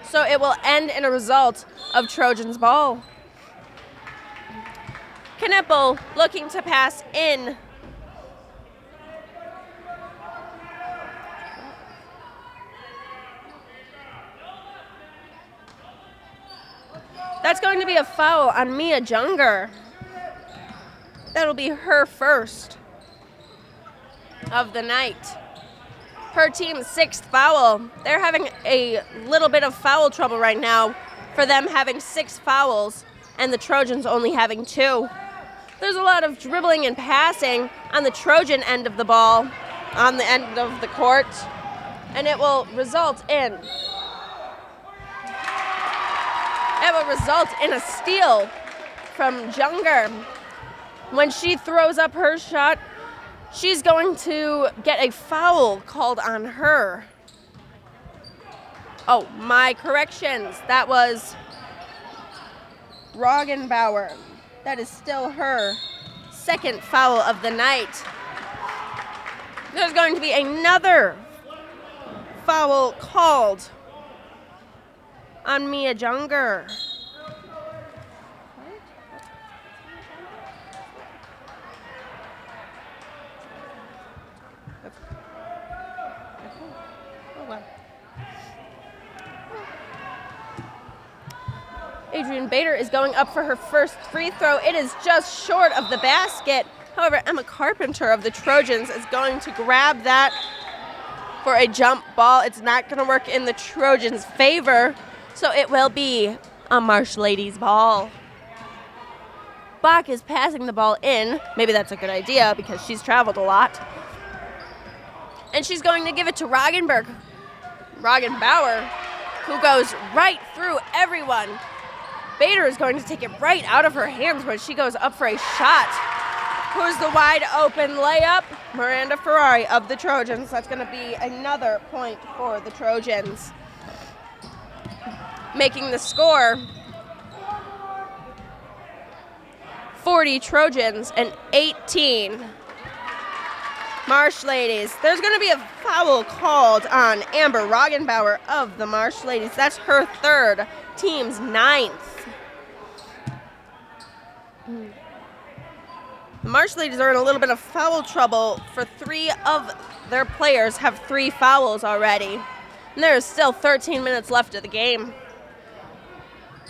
So it will end in a result of Trojans ball. Knipple looking to pass in. That's going to be a foul on Mia Junger. That'll be her first of the night. Her team's 6th foul. They're having a little bit of foul trouble right now for them having 6 fouls and the Trojans only having 2. There's a lot of dribbling and passing on the Trojan end of the ball, on the end of the court, and it will result in a steal from Junger. When she throws up her shot, she's going to get a foul called on her. Oh, my corrections. That was Roggenbauer. That is still her 2nd foul of the night. There's going to be another foul called on Mia Junger. Adrian Bader is going up for her first free throw. It is just short of the basket. However, Emma Carpenter of the Trojans is going to grab that for a jump ball. It's not going to work in the Trojans' favor, so it will be a Marsh Ladies ball. Bach is passing the ball in. Maybe that's a good idea because she's traveled a lot. And she's going to give it to Roggenbauer, who goes right through everyone. Bader is going to take it right out of her hands when she goes up for a shot. Who's the wide open layup? Miranda Ferrari of the Trojans. That's going to be another point for the Trojans. Making the score 40 Trojans and 18 Marsh Ladies. There's going to be a foul called on Amber Roggenbauer of the Marsh Ladies. That's her 3rd, team's 9th. The Marsh Ladies are in a little bit of foul trouble, for 3 of their players have 3 fouls already. And there is still 13 minutes left of the game.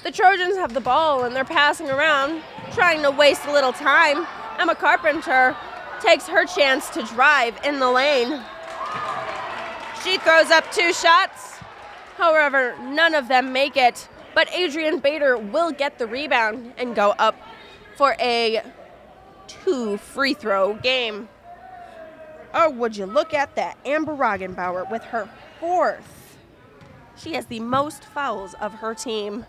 The Trojans have the ball and they're passing around, trying to waste a little time. Emma Carpenter takes her chance to drive in the lane. She throws up 2 shots. However, none of them make it. But Adrian Bader will get the rebound and go up for a 2 free throw game. Oh, would you look at that. Amber Roggenbauer with her 4th. She has the most fouls of her team.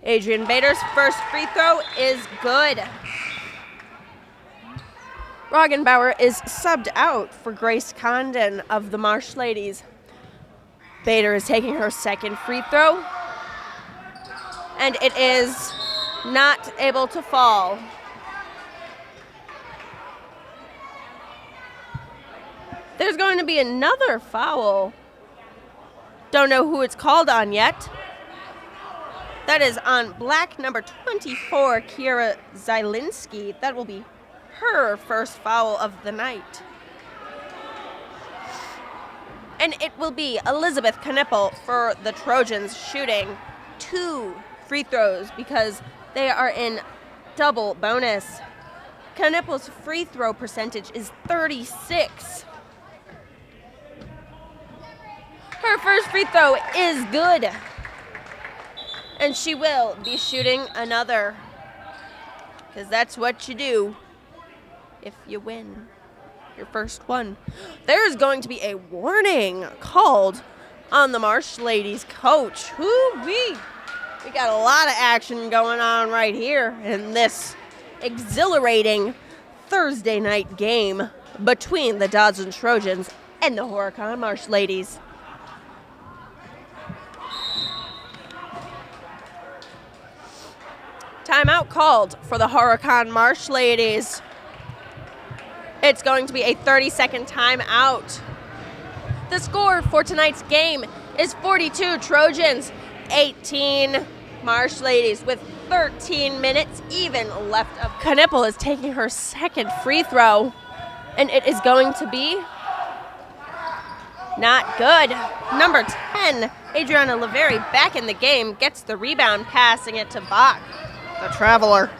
Adrian Bader's first free throw is good. Roggenbauer is subbed out for Grace Condon of the Marsh Ladies. Bader is taking her 2nd free throw, and it is not able to fall. There's going to be another foul. Don't know who it's called on yet. That is on black number 24, Kiera Zielinski. That will be her first foul of the night. And it will be Elizabeth Knipple for the Trojans, shooting 2 free throws because they are in double bonus. Knipple's free throw percentage is 36. Her first free throw is good. And she will be shooting another, because that's what you do if you win your first one. There's going to be a warning called on the Marsh Ladies coach. Whoo-wee. We got a lot of action going on right here in this exhilarating Thursday night game between the Dodgeland Trojans and the Horicon Marsh Ladies. Timeout called for the Horicon Marsh Ladies. It's going to be a 30-second timeout. The score for tonight's game is 42 Trojans, 18 Marsh Ladies, with 13 minutes even left. Knipple is taking her second free throw, and it is going to be not good. Number 10, Adriana Laveri, back in the game, gets the rebound, passing it to Bach, the Traveler.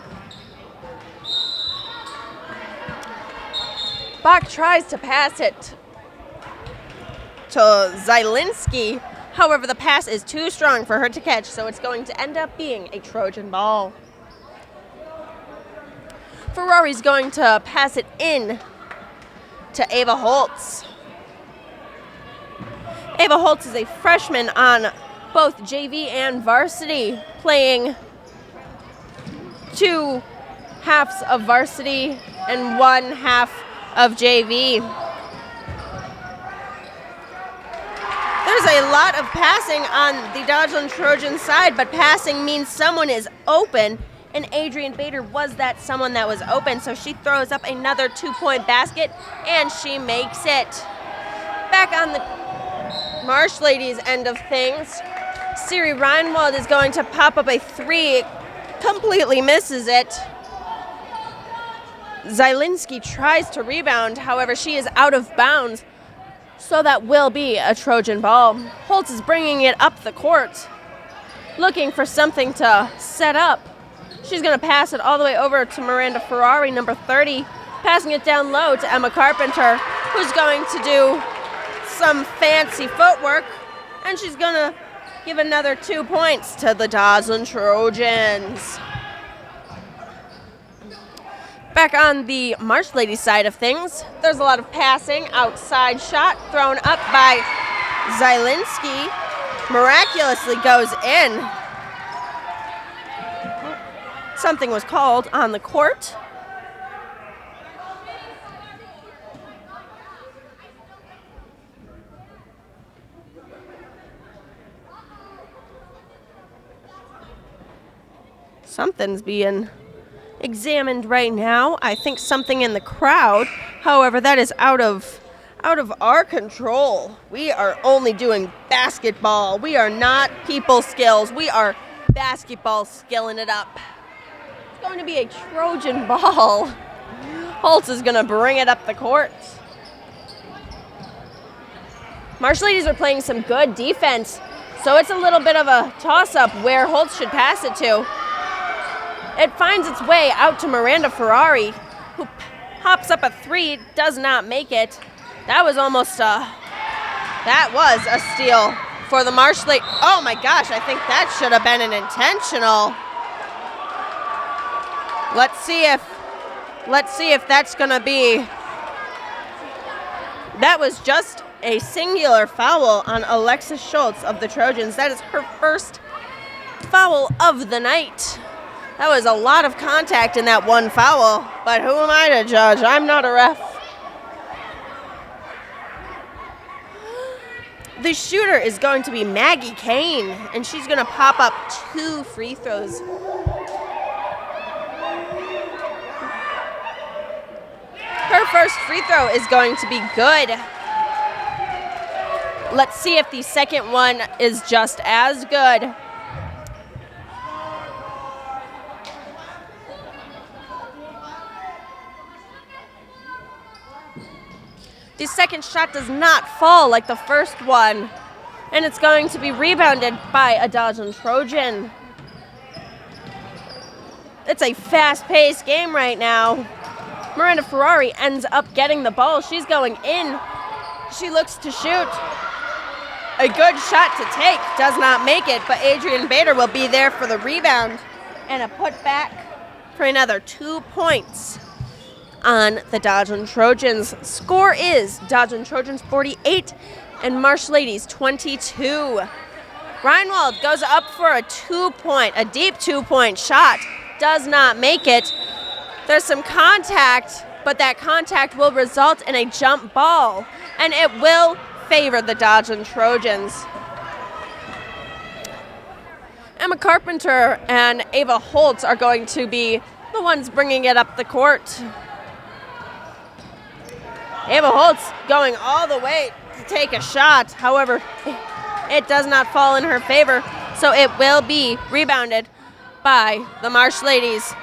Bach tries to pass it to Zielinski. However, the pass is too strong for her to catch, so it's going to end up being a Trojan ball. Ferrari's going to pass it in to Ava Holtz. Ava Holtz is a freshman on both JV and varsity, playing 2 halves of varsity and 1 half of JV. There's a lot of passing on the Dodgeland Trojan side, but passing means someone is open, and Adrienne Bader was that someone that was open, so she throws up another 2-point basket, and she makes it. Back on the Marsh Ladies end of things, Siri Reinwald is going to pop up a 3, completely misses it. Zielinski tries to rebound, however, she is out of bounds, so that will be a Trojan ball. Holtz is bringing it up the court, looking for something to set up. She's going to pass it all the way over to Miranda Ferrari, number 30, passing it down low to Emma Carpenter, who's going to do some fancy footwork, and she's going to give another 2 points to the Dodgeland Trojans. Back on the Marsh Ladies side of things, there's a lot of passing. Outside shot thrown up by Zielinski. Miraculously goes in. Something was called on the court. Something's being examined right now. I think something in the crowd. However, that is out of our control. We are only doing basketball. We are not people skills. We are basketball skilling it up. It's going to be a Trojan ball. Holtz is going to bring it up the court. Marsh Ladies are playing some good defense, so it's a little bit of a toss-up where Holtz should pass it to. It finds its way out to Miranda Ferrari, who hops up a 3, does not make it. That was a steal for the Marsh Ladies. Oh my gosh, I think that should have been an intentional. Let's see if that's gonna be. That was just a singular foul on Alexis Schultz of the Trojans. That is her first foul of the night. That was a lot of contact in that one foul, but who am I to judge? I'm not a ref. The shooter is going to be Maggie Kane, and she's going to pop up 2 free throws. Her first free throw is going to be good. Let's see if the second one is just as good. The second shot does not fall like the first one, and it's going to be rebounded by a Dodgeland Trojan. It's a fast-paced game right now. Miranda Ferrari ends up getting the ball. She's going in. She looks to shoot. A good shot to take. Does not make it, but Adrienne Bader will be there for the rebound and a putback for another 2 points on the Dodgeland Trojans. Score is Dodgeland Trojans 48 and Marsh Ladies 22. Reinwald goes up for a deep 2-point shot. Does not make it. There's some contact but that contact will result in a jump ball, and it will favor the Dodgeland Trojans. Emma Carpenter and Ava Holtz are going to be the ones bringing it up the court. Ava Holtz going all the way to take a shot. However, it does not fall in her favor, so it will be rebounded by the Marsh ladies.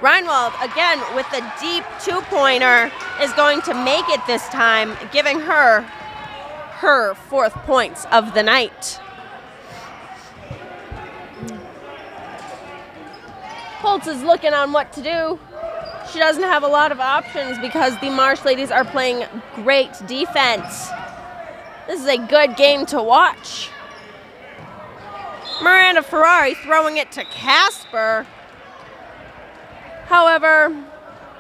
Reinwald, again, with the deep two-pointer, is going to make it this time, giving her her 4th points of the night. Holtz is looking on what to do. She doesn't have a lot of options because the Marsh ladies are playing great defense. This is a good game to watch. Miranda Ferrari throwing it to Casper. However,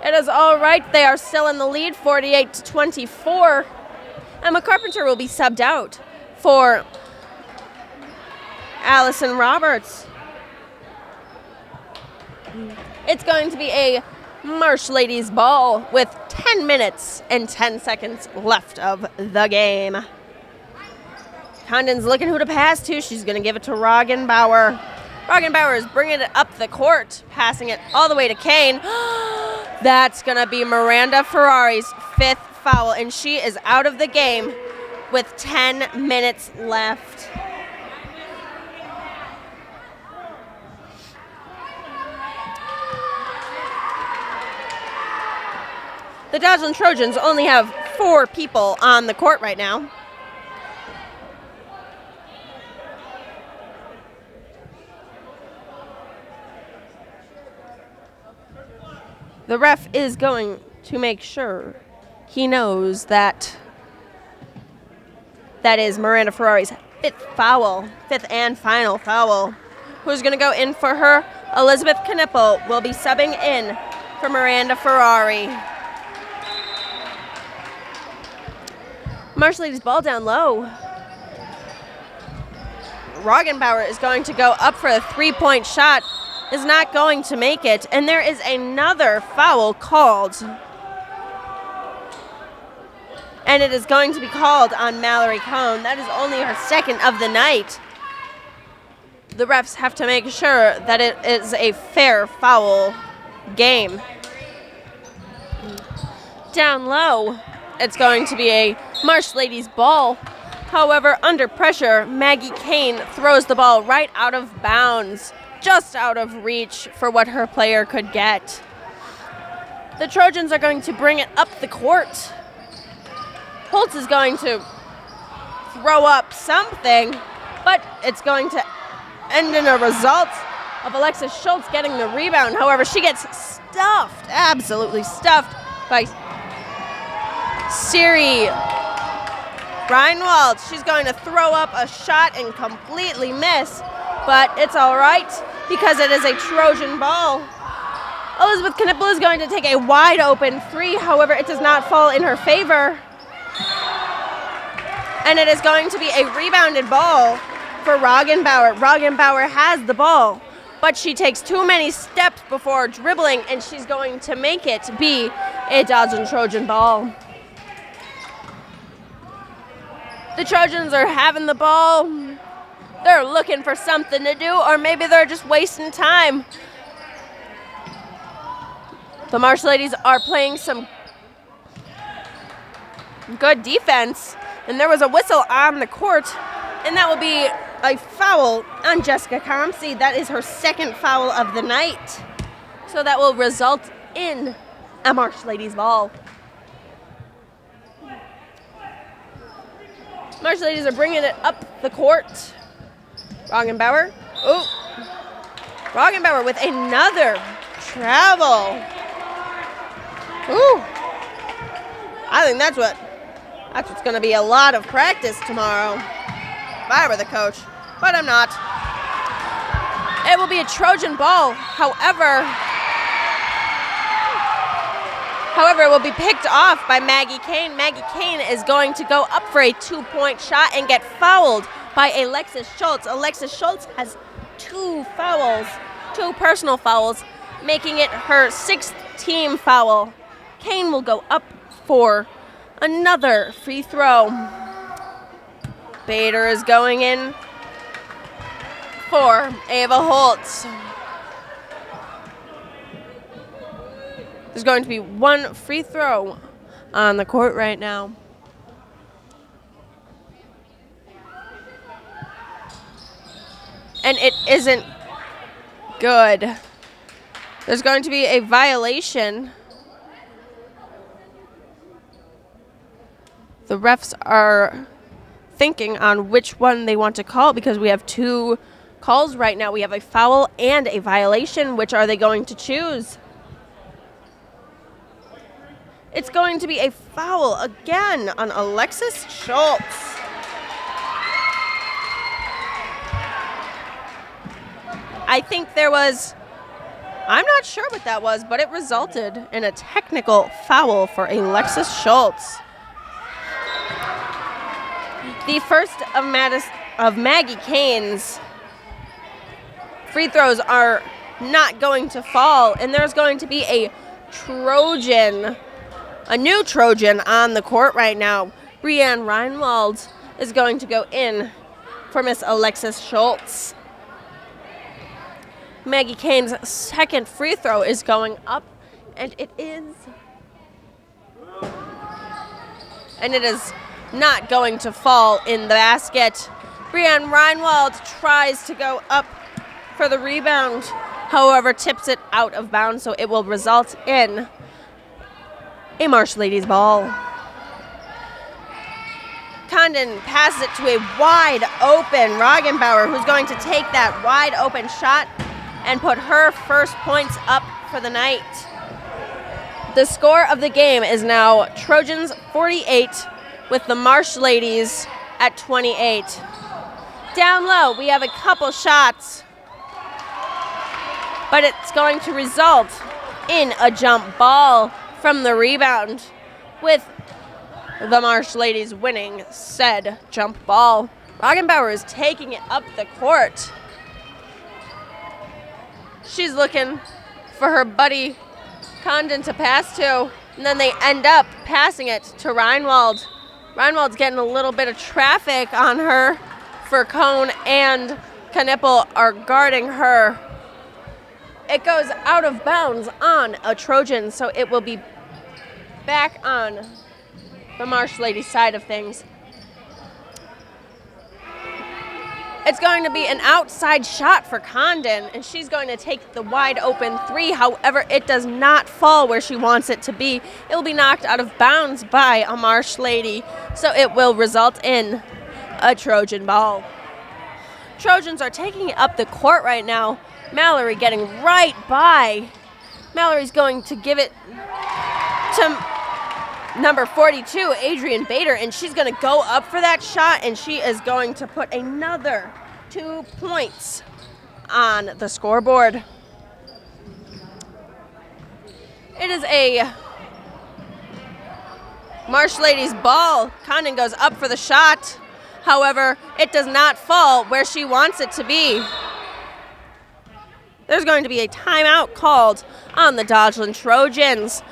it is all right. They are still in the lead, 48-24. Emma Carpenter will be subbed out for Allison Roberts. It's going to be a Marsh ladies ball with 10 minutes and 10 seconds left of the game. Condon's looking who to pass to. She's going to give it to Roggenbauer. Roggenbauer is bringing it up the court, passing it all the way to Kane. That's going to be Miranda Ferrari's 5th foul, and she is out of the game with 10 minutes left. The Dodgeland Trojans only have 4 people on the court right now. The ref is going to make sure he knows that that is Miranda Ferrari's 5th foul, 5th and final foul. Who's going to go in for her? Elizabeth Knippel will be subbing in for Miranda Ferrari. Marsh ladies ball down low. Roggenbauer is going to go up for a 3-point shot. Is not going to make it, and there is another foul called. And it is going to be called on Mallory Cohn. That is only her 2nd of the night. The refs have to make sure that it is a fair foul game. Down low, it's going to be a Marsh ladies ball. However, under pressure, Maggie Kane throws the ball right out of bounds, just out of reach for what her player could get. The Trojans are going to bring it up the court. Holtz is going to throw up something, but it's going to end in a result of Alexis Schultz getting the rebound. However, she gets stuffed, absolutely stuffed, by Siri Reinwald. She's going to throw up a shot and completely miss, but it's all right because it is a Trojan ball. Elizabeth Knippel is going to take a wide open 3. However, it does not fall in her favor. And it is going to be a rebounded ball for Roggenbauer. Roggenbauer has the ball, but she takes too many steps before dribbling, and she's going to make it be a Dodgeland Trojan ball. The Trojans are having the ball. They're looking for something to do, or maybe they're just wasting time. The Marsh ladies are playing some good defense, and there was a whistle on the court, and that will be a foul on Jessica Comsey. That is her 2nd foul of the night. So that will result in a Marsh ladies ball. Marsh ladies are bringing it up the court. Roggenbauer. Oh, Roggenbauer with another travel. Ooh. I think that's what's going to be a lot of practice tomorrow. If I were the coach, but I'm not. It will be a Trojan ball. However, it will be picked off by Maggie Kane. Maggie Kane is going to go up for a 2-point shot and get fouled by Alexis Schultz. Alexis Schultz has 2 fouls, 2 personal fouls, making it her 6th team foul. Kane will go up for another free throw. Bader is going in for Ava Holtz. There's going to be one free throw on the court right now. And it isn't good. There's going to be a violation. The refs are thinking on which one they want to call because we have two calls right now. We have a foul and a violation. Which are they going to choose? It's going to be a foul again on Alexis Schultz. I think I'm not sure what that was, but it resulted in a technical foul for Alexis Schultz. The first of Maggie Kane's free throws are not going to fall, and there's going to be a new Trojan on the court right now. Brianne Reinwald is going to go in for Miss Alexis Schultz. Maggie Kane's second free throw is going up, and it is not going to fall in the basket. Brianne Reinwald tries to go up for the rebound, however, tips it out of bounds, so it will result in a Marsh Ladies ball. Condon passes it to a wide open Roggenbauer, who's going to take that wide open shot and put her first points up for the night. The score of the game is now Trojans 48 with the Marsh Ladies at 28. Down low, we have a couple shots, but it's going to result in a jump ball from the rebound, with the Marsh Ladies winning said jump ball. Roggenbauer is taking it up the court. She's looking for her buddy Condon to pass to, and then they end up passing it to Reinwald. Reinwald's getting a little bit of traffic on her, for Cone and Knipple are guarding her. It goes out of bounds on a Trojan, so it will be back on the Marsh Ladies side of things. It's going to be an outside shot for Condon, and she's going to take the wide open three. However, it does not fall where she wants it to be. It will be knocked out of bounds by a Marsh Lady, so it will result in a Trojan ball. Trojans are taking it up the court right now. Mallory getting right by. Mallory's going to give it to number 42, Adrian Bader, and she's going to go up for that shot, and she is going to put another 2 points on the scoreboard. It is a Marsh Ladies ball. Condon goes up for the shot. However, it does not fall where she wants it to be. There's going to be a timeout called on the Dodgeland Trojans.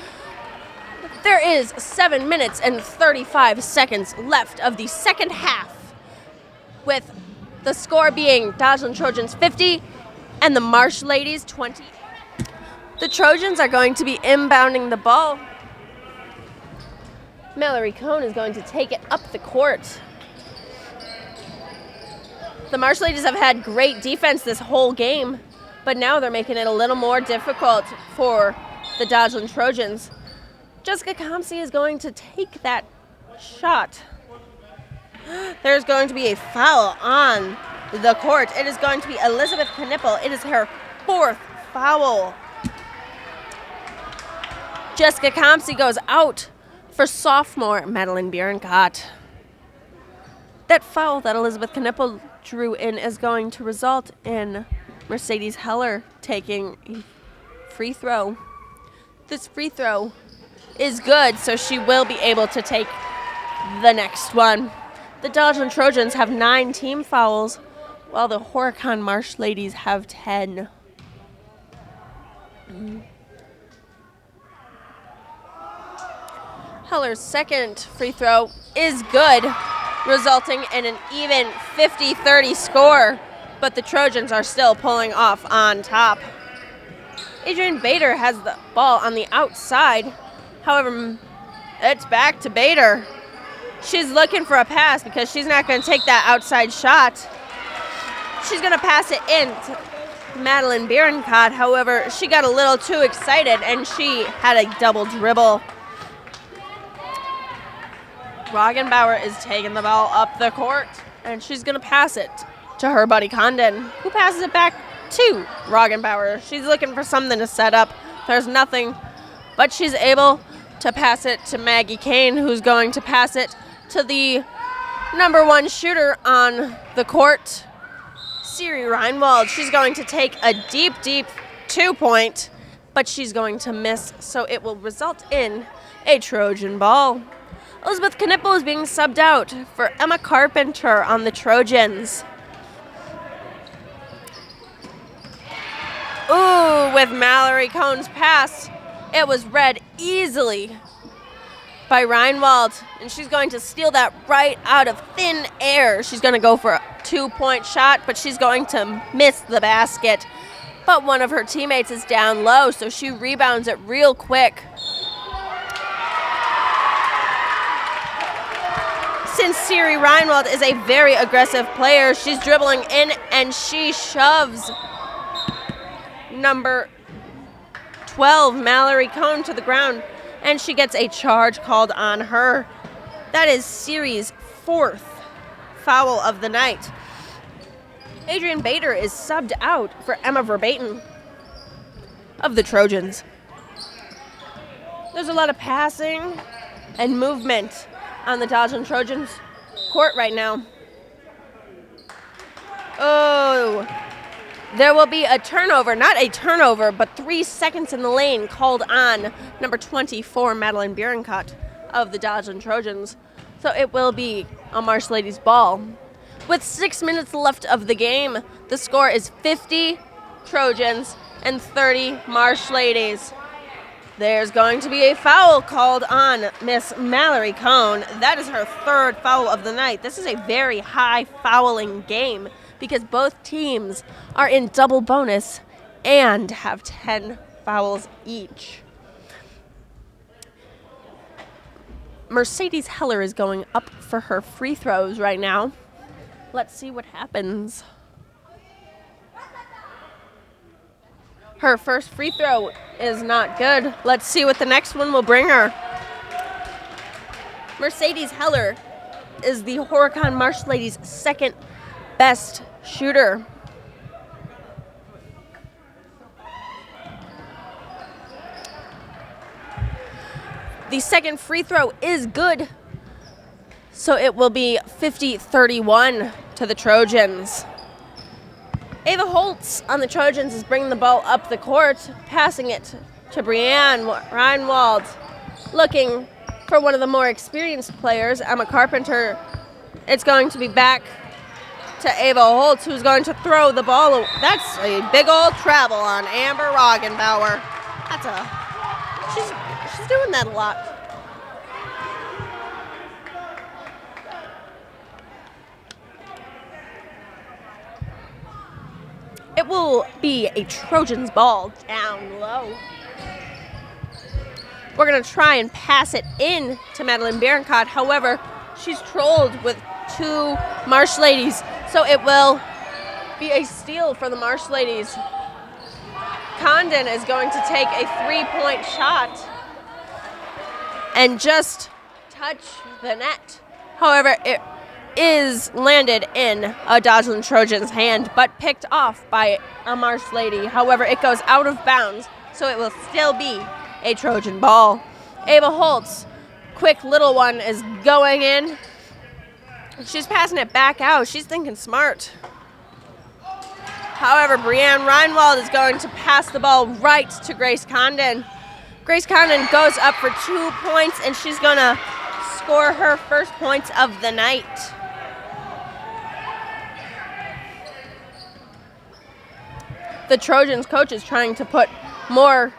There is 7 minutes and 35 seconds left of the second half, with the score being Dodgeland Trojans 50 and the Marsh Ladies 20. The Trojans are going to be inbounding the ball. Mallory Cone is going to take it up the court. The Marsh Ladies have had great defense this whole game, but now they're making it a little more difficult for the Dodgeland Trojans. Jessica Comsey is going to take that shot. There's going to be a foul on the court. It is going to be Elizabeth Knipple. It is her fourth foul. Jessica Comsey goes out for sophomore Madeline Bierencott. That foul that Elizabeth Knipple drew in is going to result in Mercedes Heller taking a free throw. This free throw is good, so she will be able to take the next one. The Dodgeland Trojans have 9 team fouls, while the Horicon Marsh Ladies have 10. Heller's second free throw is good, resulting in an even 50-30 score, but the Trojans are still pulling off on top. Adrian Bader has the ball on the outside. However, it's back to Bader. She's looking for a pass because she's not going to take that outside shot. She's going to pass it in to Madeline Bierencott. However, she got a little too excited and she had a double dribble. Roggenbauer is taking the ball up the court, and she's going to pass it to her buddy Condon, who passes it back to Roggenbauer. She's looking for something to set up. There's nothing, but she's able to pass it to Maggie Kane, who's going to pass it to the number one shooter on the court, Siri Reinwald. She's going to take a deep 2-point, but she's going to miss, so it will result in a Trojan ball. Elizabeth Knipple is being subbed out for Emma Carpenter on the Trojans. Ooh, with Mallory Cohn's pass, it was read easily by Reinwald, and she's going to steal that right out of thin air. She's going to go for a 2-point shot, but she's going to miss the basket. But one of her teammates is down low, so she rebounds it real quick. Since Siri Reinwald is a very aggressive player, she's dribbling in and she shoves number 12, Mallory Cohn, to the ground, and she gets a charge called on her. That is Siri's 4th foul of the night. Adrian Bader is subbed out for Emma Verbatim of the Trojans. There's a lot of passing and movement on the Dodgeland Trojans court right now. Oh, there will be a turnover, not a turnover, but 3 seconds in the lane called on number 24, Madeline Bierencott of the Dodgeland Trojans. So it will be a Marsh Ladies ball. With 6 minutes left of the game, the score is 50 Trojans and 30 Marsh Ladies. There's going to be a foul called on Miss Mallory Cohn. That is her 3rd foul of the night. This is a very high fouling game because both teams are in double bonus and have 10 fouls each. Mercedes Heller is going up for her free throws right now. Let's see what happens. Her first free throw is not good. Let's see what the next one will bring her. Mercedes Heller is the Horicon Marsh Ladies' 2nd best shooter. The second free throw is good, so it will be 50-31 to the Trojans. Ava Holtz on the Trojans is bringing the ball up the court, passing it to Brianne Reinwald, looking for one of the more experienced players, Emma Carpenter. It's going to be back to Ava Holtz, who's going to throw the ball. That's a big old travel on Amber Roggenbauer. She's doing that a lot. It will be a Trojans ball down low. We're going to try and pass it in to Madeline Bierencott. However, she's trolled with 2 Marsh Ladies, so it will be a steal for the Marsh Ladies. Condon is going to take a 3-point shot and just touch the net. However, it is landed in a Dodgeland Trojans hand, but picked off by a Marsh Lady. However, it goes out of bounds, so it will still be a Trojan ball. Ava Holtz, quick little one, is going in. She's passing it back out. She's thinking smart. However, Brianne Reinwald is going to pass the ball right to Grace Condon. Grace Condon goes up for 2 points, and she's going to score her first points of the night. The Trojans coach is trying to put more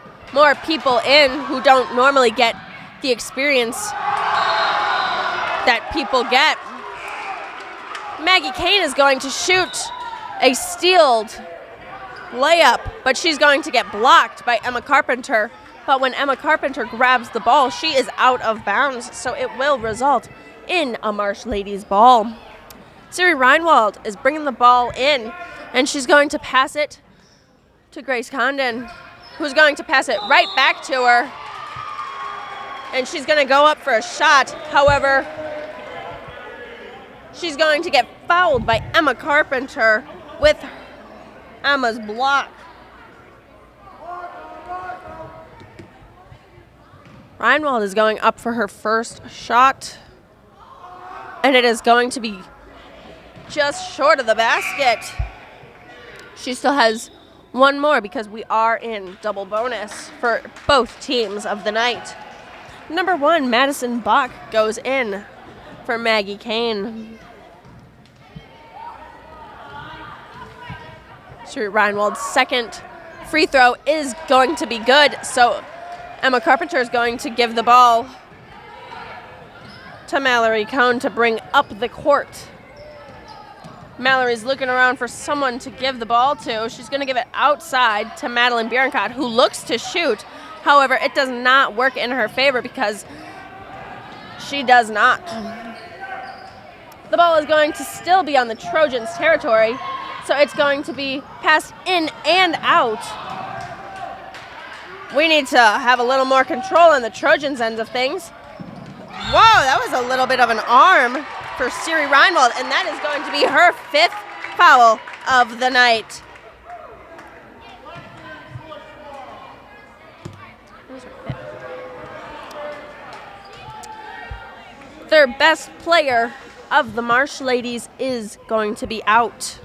people in who don't normally get the experience that people get. Maggie Kane is going to shoot a stealed layup, but she's going to get blocked by Emma Carpenter. But when Emma Carpenter grabs the ball, she is out of bounds, so it will result in a Marsh Ladies ball. Siri Reinwald is bringing the ball in, and she's going to pass it to Grace Condon, who's going to pass it right back to her. And she's going to go up for a shot. However, she's going to get fouled by Emma Carpenter with Emma's block. Reinwald is going up for her first shot, and it is going to be just short of the basket. She still has one more because we are in double bonus for both teams of the night. Number 1, Madison Bach goes in for Maggie Kane. Siri Reinwald's second free throw is going to be good, so Emma Carpenter is going to give the ball to Mallory Cohn to bring up the court. Mallory's looking around for someone to give the ball to. She's going to give it outside to Madeline Bierencott, who looks to shoot. However, it does not work in her favor because she does not. The ball is going to still be on the Trojans' territory, so it's going to be passed in and out. We need to have a little more control on the Trojans' end of things. Whoa, that was a little bit of an arm for Siri Reinwald, and that is going to be her 5th foul of the night. Their best player of the Marsh Ladies is going to be out.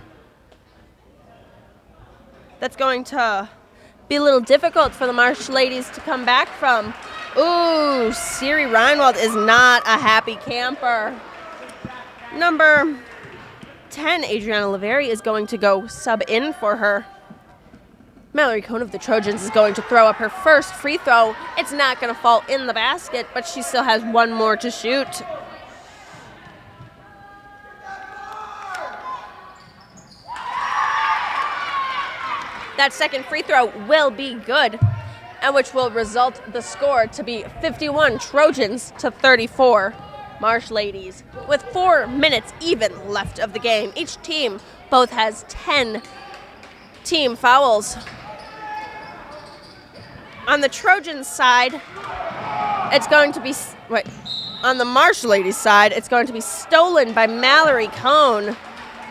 That's going to be a little difficult for the Marsh Ladies to come back from. Ooh, Siri Reinwald is not a happy camper. Number 10, Adriana Laveri, is going to go sub in for her. Mallory Cohn of the Trojans is going to throw up her first free throw. It's not going to fall in the basket, but she still has one more to shoot. That second free throw will be good, and which will result the score to be 51 Trojans to 34 Marsh Ladies. With 4 minutes even left of the game, each team both has 10 team fouls. On the Trojans side, it's going to be, on the Marsh Ladies side, it's going to be stolen by Mallory Cohn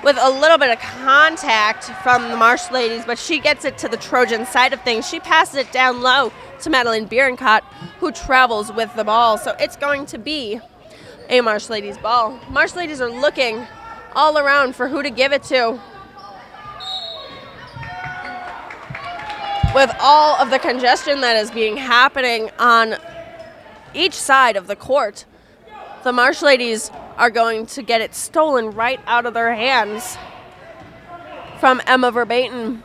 with a little bit of contact from the Marsh Ladies, but she gets it to the Trojan side of things. She passes it down low to Madeline Bierencott, who travels with the ball. So it's going to be a Marsh Ladies ball. Marsh Ladies are looking all around for who to give it to. With all of the congestion that is being happening on each side of the court, the Marsh Ladies are going to get it stolen right out of their hands from Emma Verbaeten.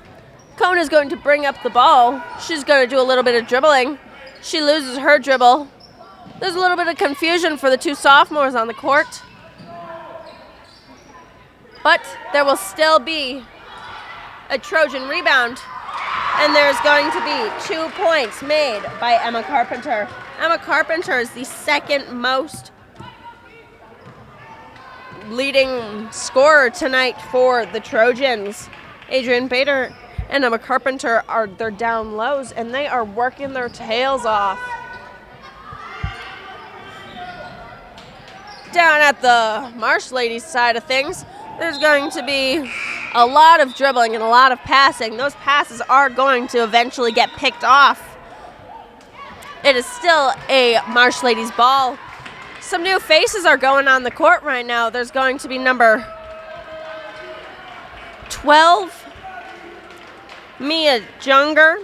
Cohn is going to bring up the ball. She's going to do a little bit of dribbling. She loses her dribble. There's a little bit of confusion for the two sophomores on the court. But there will still be a Trojan rebound. And there's going to be 2 points made by Emma Carpenter. Emma Carpenter is the second most leading scorer tonight for the Trojans. Adrian Bader and Emma Carpenter are their down lows, and they are working their tails off. Down at the Marsh Ladies side of things, there's going to be a lot of dribbling and a lot of passing. Those passes are going to eventually get picked off. It is still a Marsh Ladies ball. Some new faces are going on the court right now. There's going to be number 12, Mia Junger,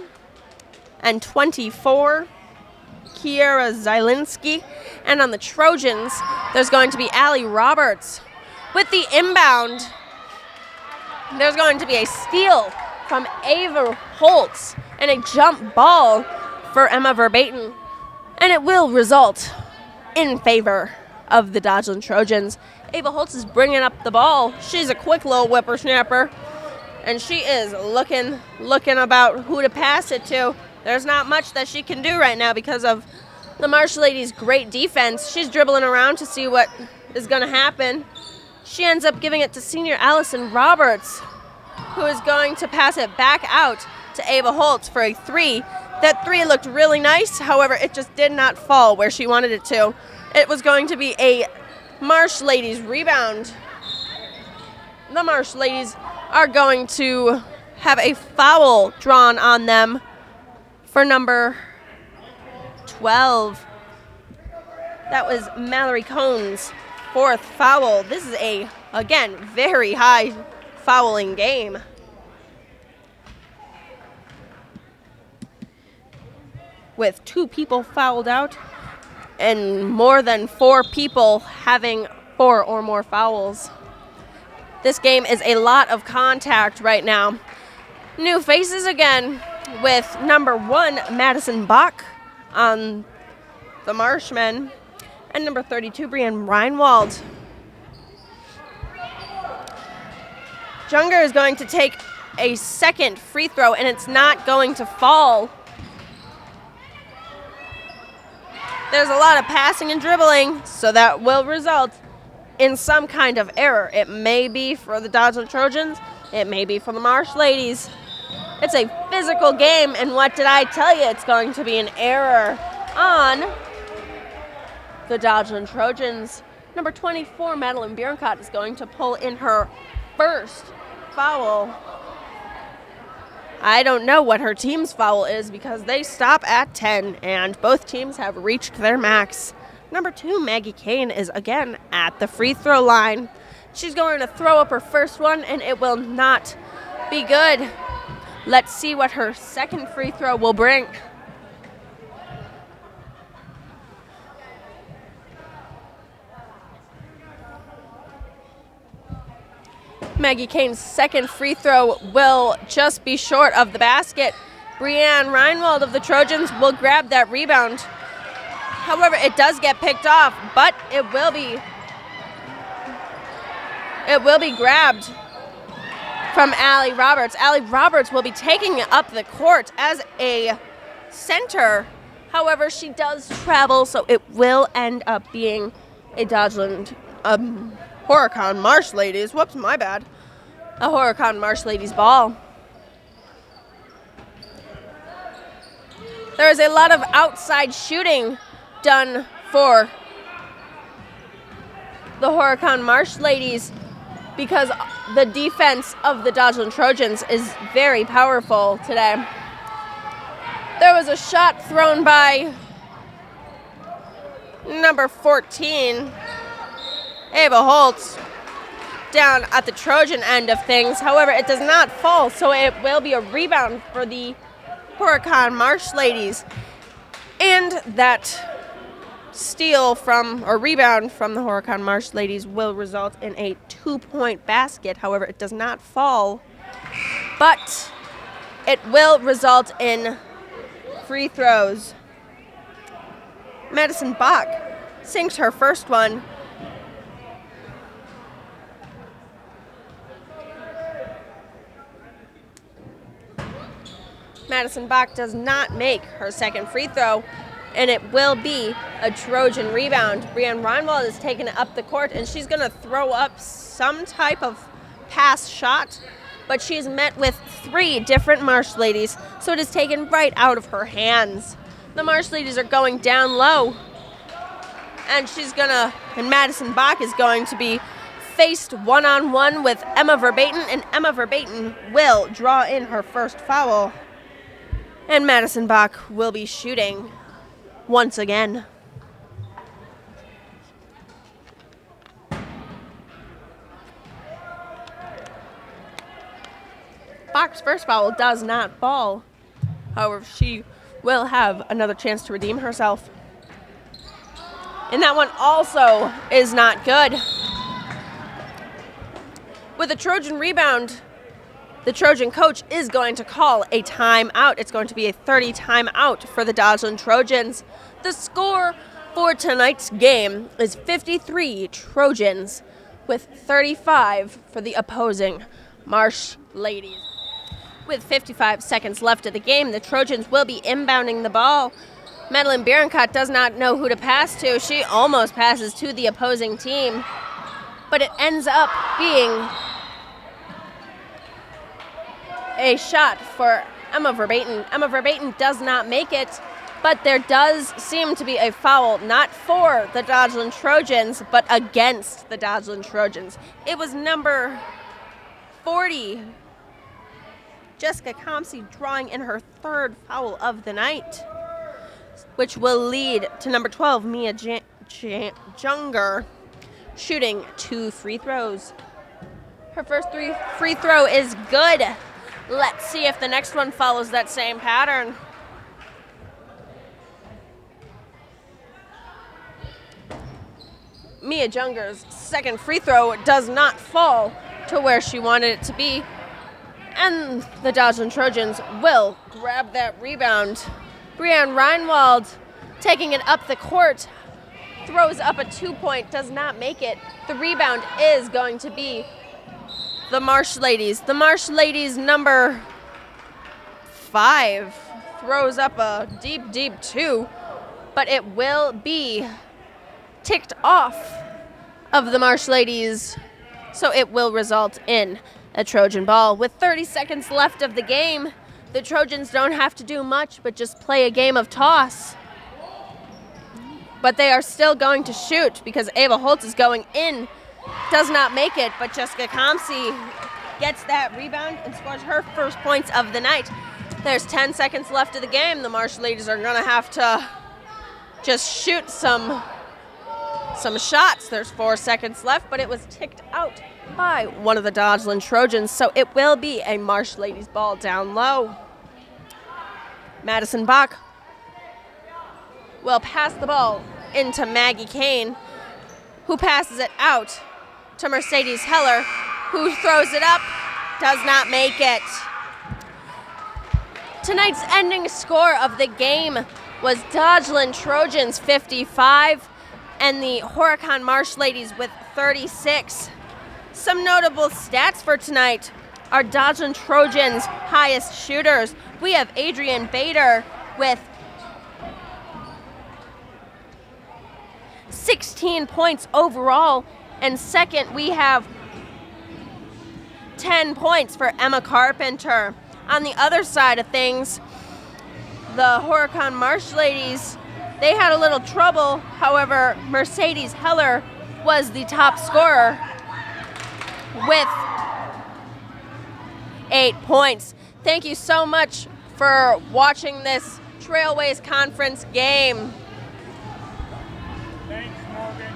and 24, Kiera Zielinski. And on the Trojans, there's going to be Allie Roberts. With the inbound, there's going to be a steal from Ava Holtz and a jump ball for Emma Verbaeten. and it will result in favor of the Dodgeland Trojans. Ava Holtz is bringing up the ball. She's a quick little whippersnapper, and she is looking about who to pass it to. There's not much that she can do right now because of the Marsh ladies' great defense. She's dribbling around to see what is going to happen. She ends up giving it to senior Allison Roberts, who is going to pass it back out to Ava Holtz for a three. That three looked really nice, however, it just did not fall where she wanted it to. It was going to be a Marsh ladies rebound. The Marsh ladies are going to have a foul drawn on them for number 12. That was Mallory Cohn's fourth foul. This is a, again, very high fouling game. With 2 people fouled out and more than 4 people having 4 or more fouls. This game is a lot of contact right now. New faces again with number 1, Madison Bach on the Marshmen, and number 32, Brienne Reinwald. Junger is going to take a second free throw, and it's not going to fall. There's a lot of passing and dribbling, so that will result in some kind of error. It may be for the Dodgeland Trojans. It may be for the Marsh ladies. It's a physical game, and what did I tell you? It's going to be an error on the Dodgeland Trojans. Number 24, Madeline Bierncott, is going to pull in her first foul. I don't know what her team's foul is because they stop at 10, and both teams have reached their max. Number 2, Maggie Kane, is again at the free throw line. She's going to throw up her first one, and it will not be good. Let's see what her second free throw will bring. Maggie Kane's second free throw will just be short of the basket. Brienne Reinwald of the Trojans will grab that rebound. However, it does get picked off, but it will be grabbed from Allie Roberts. Allie Roberts will be taking it up the court as a center. However, she does travel, so it will end up being a Dodgeland Horicon Marsh ladies. Whoops, my bad. A Horicon Marsh ladies ball. There is a lot of outside shooting done for the Horicon Marsh ladies because the defense of the Dodgeland Trojans is very powerful today. There was a shot thrown by number 14, Ava Holtz, down at the Trojan end of things. However, it does not fall, so it will be a rebound for the Horicon Marsh ladies. And that rebound from the Horicon Marsh ladies will result in a 2-point basket. However, it does not fall, but it will result in free throws. Madison Bach sinks her first one. Madison Bach does not make her second free throw, and it will be a Trojan rebound. Brienne Reinwald is taking it up the court, and she's going to throw up some type of pass shot, but she's met with 3 different Marsh ladies, so it is taken right out of her hands. The Marsh ladies are going down low, and Madison Bach is going to be faced one-on-one with Emma Verbaten, and Emma Verbaten will draw in her first foul. And Madison Bach will be shooting once again. Bach's first foul does not fall. However, she will have another chance to redeem herself. And that one also is not good. With a Trojan rebound, the Trojan coach is going to call a timeout. It's going to be a 30 timeout for the Dodgeland Trojans. The score for tonight's game is 53 Trojans with 35 for the opposing Marsh Ladies. With 55 seconds left of the game, the Trojans will be inbounding the ball. Madeline Bierencott does not know who to pass to. She almost passes to the opposing team, but it ends up being a shot for Emma Verbaeten. Emma Verbaeten does not make it, but there does seem to be a foul, not for the Dodgeland Trojans, but against the Dodgeland Trojans. It was number 40, Jessica Comsey, drawing in her third foul of the night, which will lead to number 12, Mia Junger, shooting 2 free throws. Her first free throw is good. Let's see if the next one follows that same pattern. Mia Junger's second free throw does not fall to where she wanted it to be, and the Dodgeland Trojans will grab that rebound. Brianne Reinwald taking it up the court, throws up a 2-point, does not make it. The rebound is going to be the Marsh Ladies. The Marsh Ladies number 5 throws up a deep, deep 2, but it will be ticked off of the Marsh Ladies, so it will result in a Trojan ball. With 30 seconds left of the game, the Trojans don't have to do much but just play a game of toss. But they are still going to shoot because Ava Holtz is going in. Does not make it, but Jessica Comsey gets that rebound and scores her first points of the night. There's 10 seconds left of the game. The Marsh Ladies are going to have to just shoot some shots. There's 4 seconds left, but it was ticked out by one of the Dodgeland Trojans, so it will be a Marsh Ladies ball down low. Madison Bach will pass the ball into Maggie Kane, who passes it out to Mercedes Heller, who throws it up, does not make it. Tonight's ending score of the game was Dodgeland Trojans 55 and the Horicon Marsh Ladies with 36. Some notable stats for tonight are Dodgeland Trojans' highest shooters. We have Adrienne Bader with 16 points overall, and second we have 10 points for Emma Carpenter. On the other side of things, the Horicon Marsh Ladies, they had a little trouble. However, Mercedes Heller was the top scorer with 8 points. Thank you so much for watching this Trailways Conference game. Thanks, Morgan.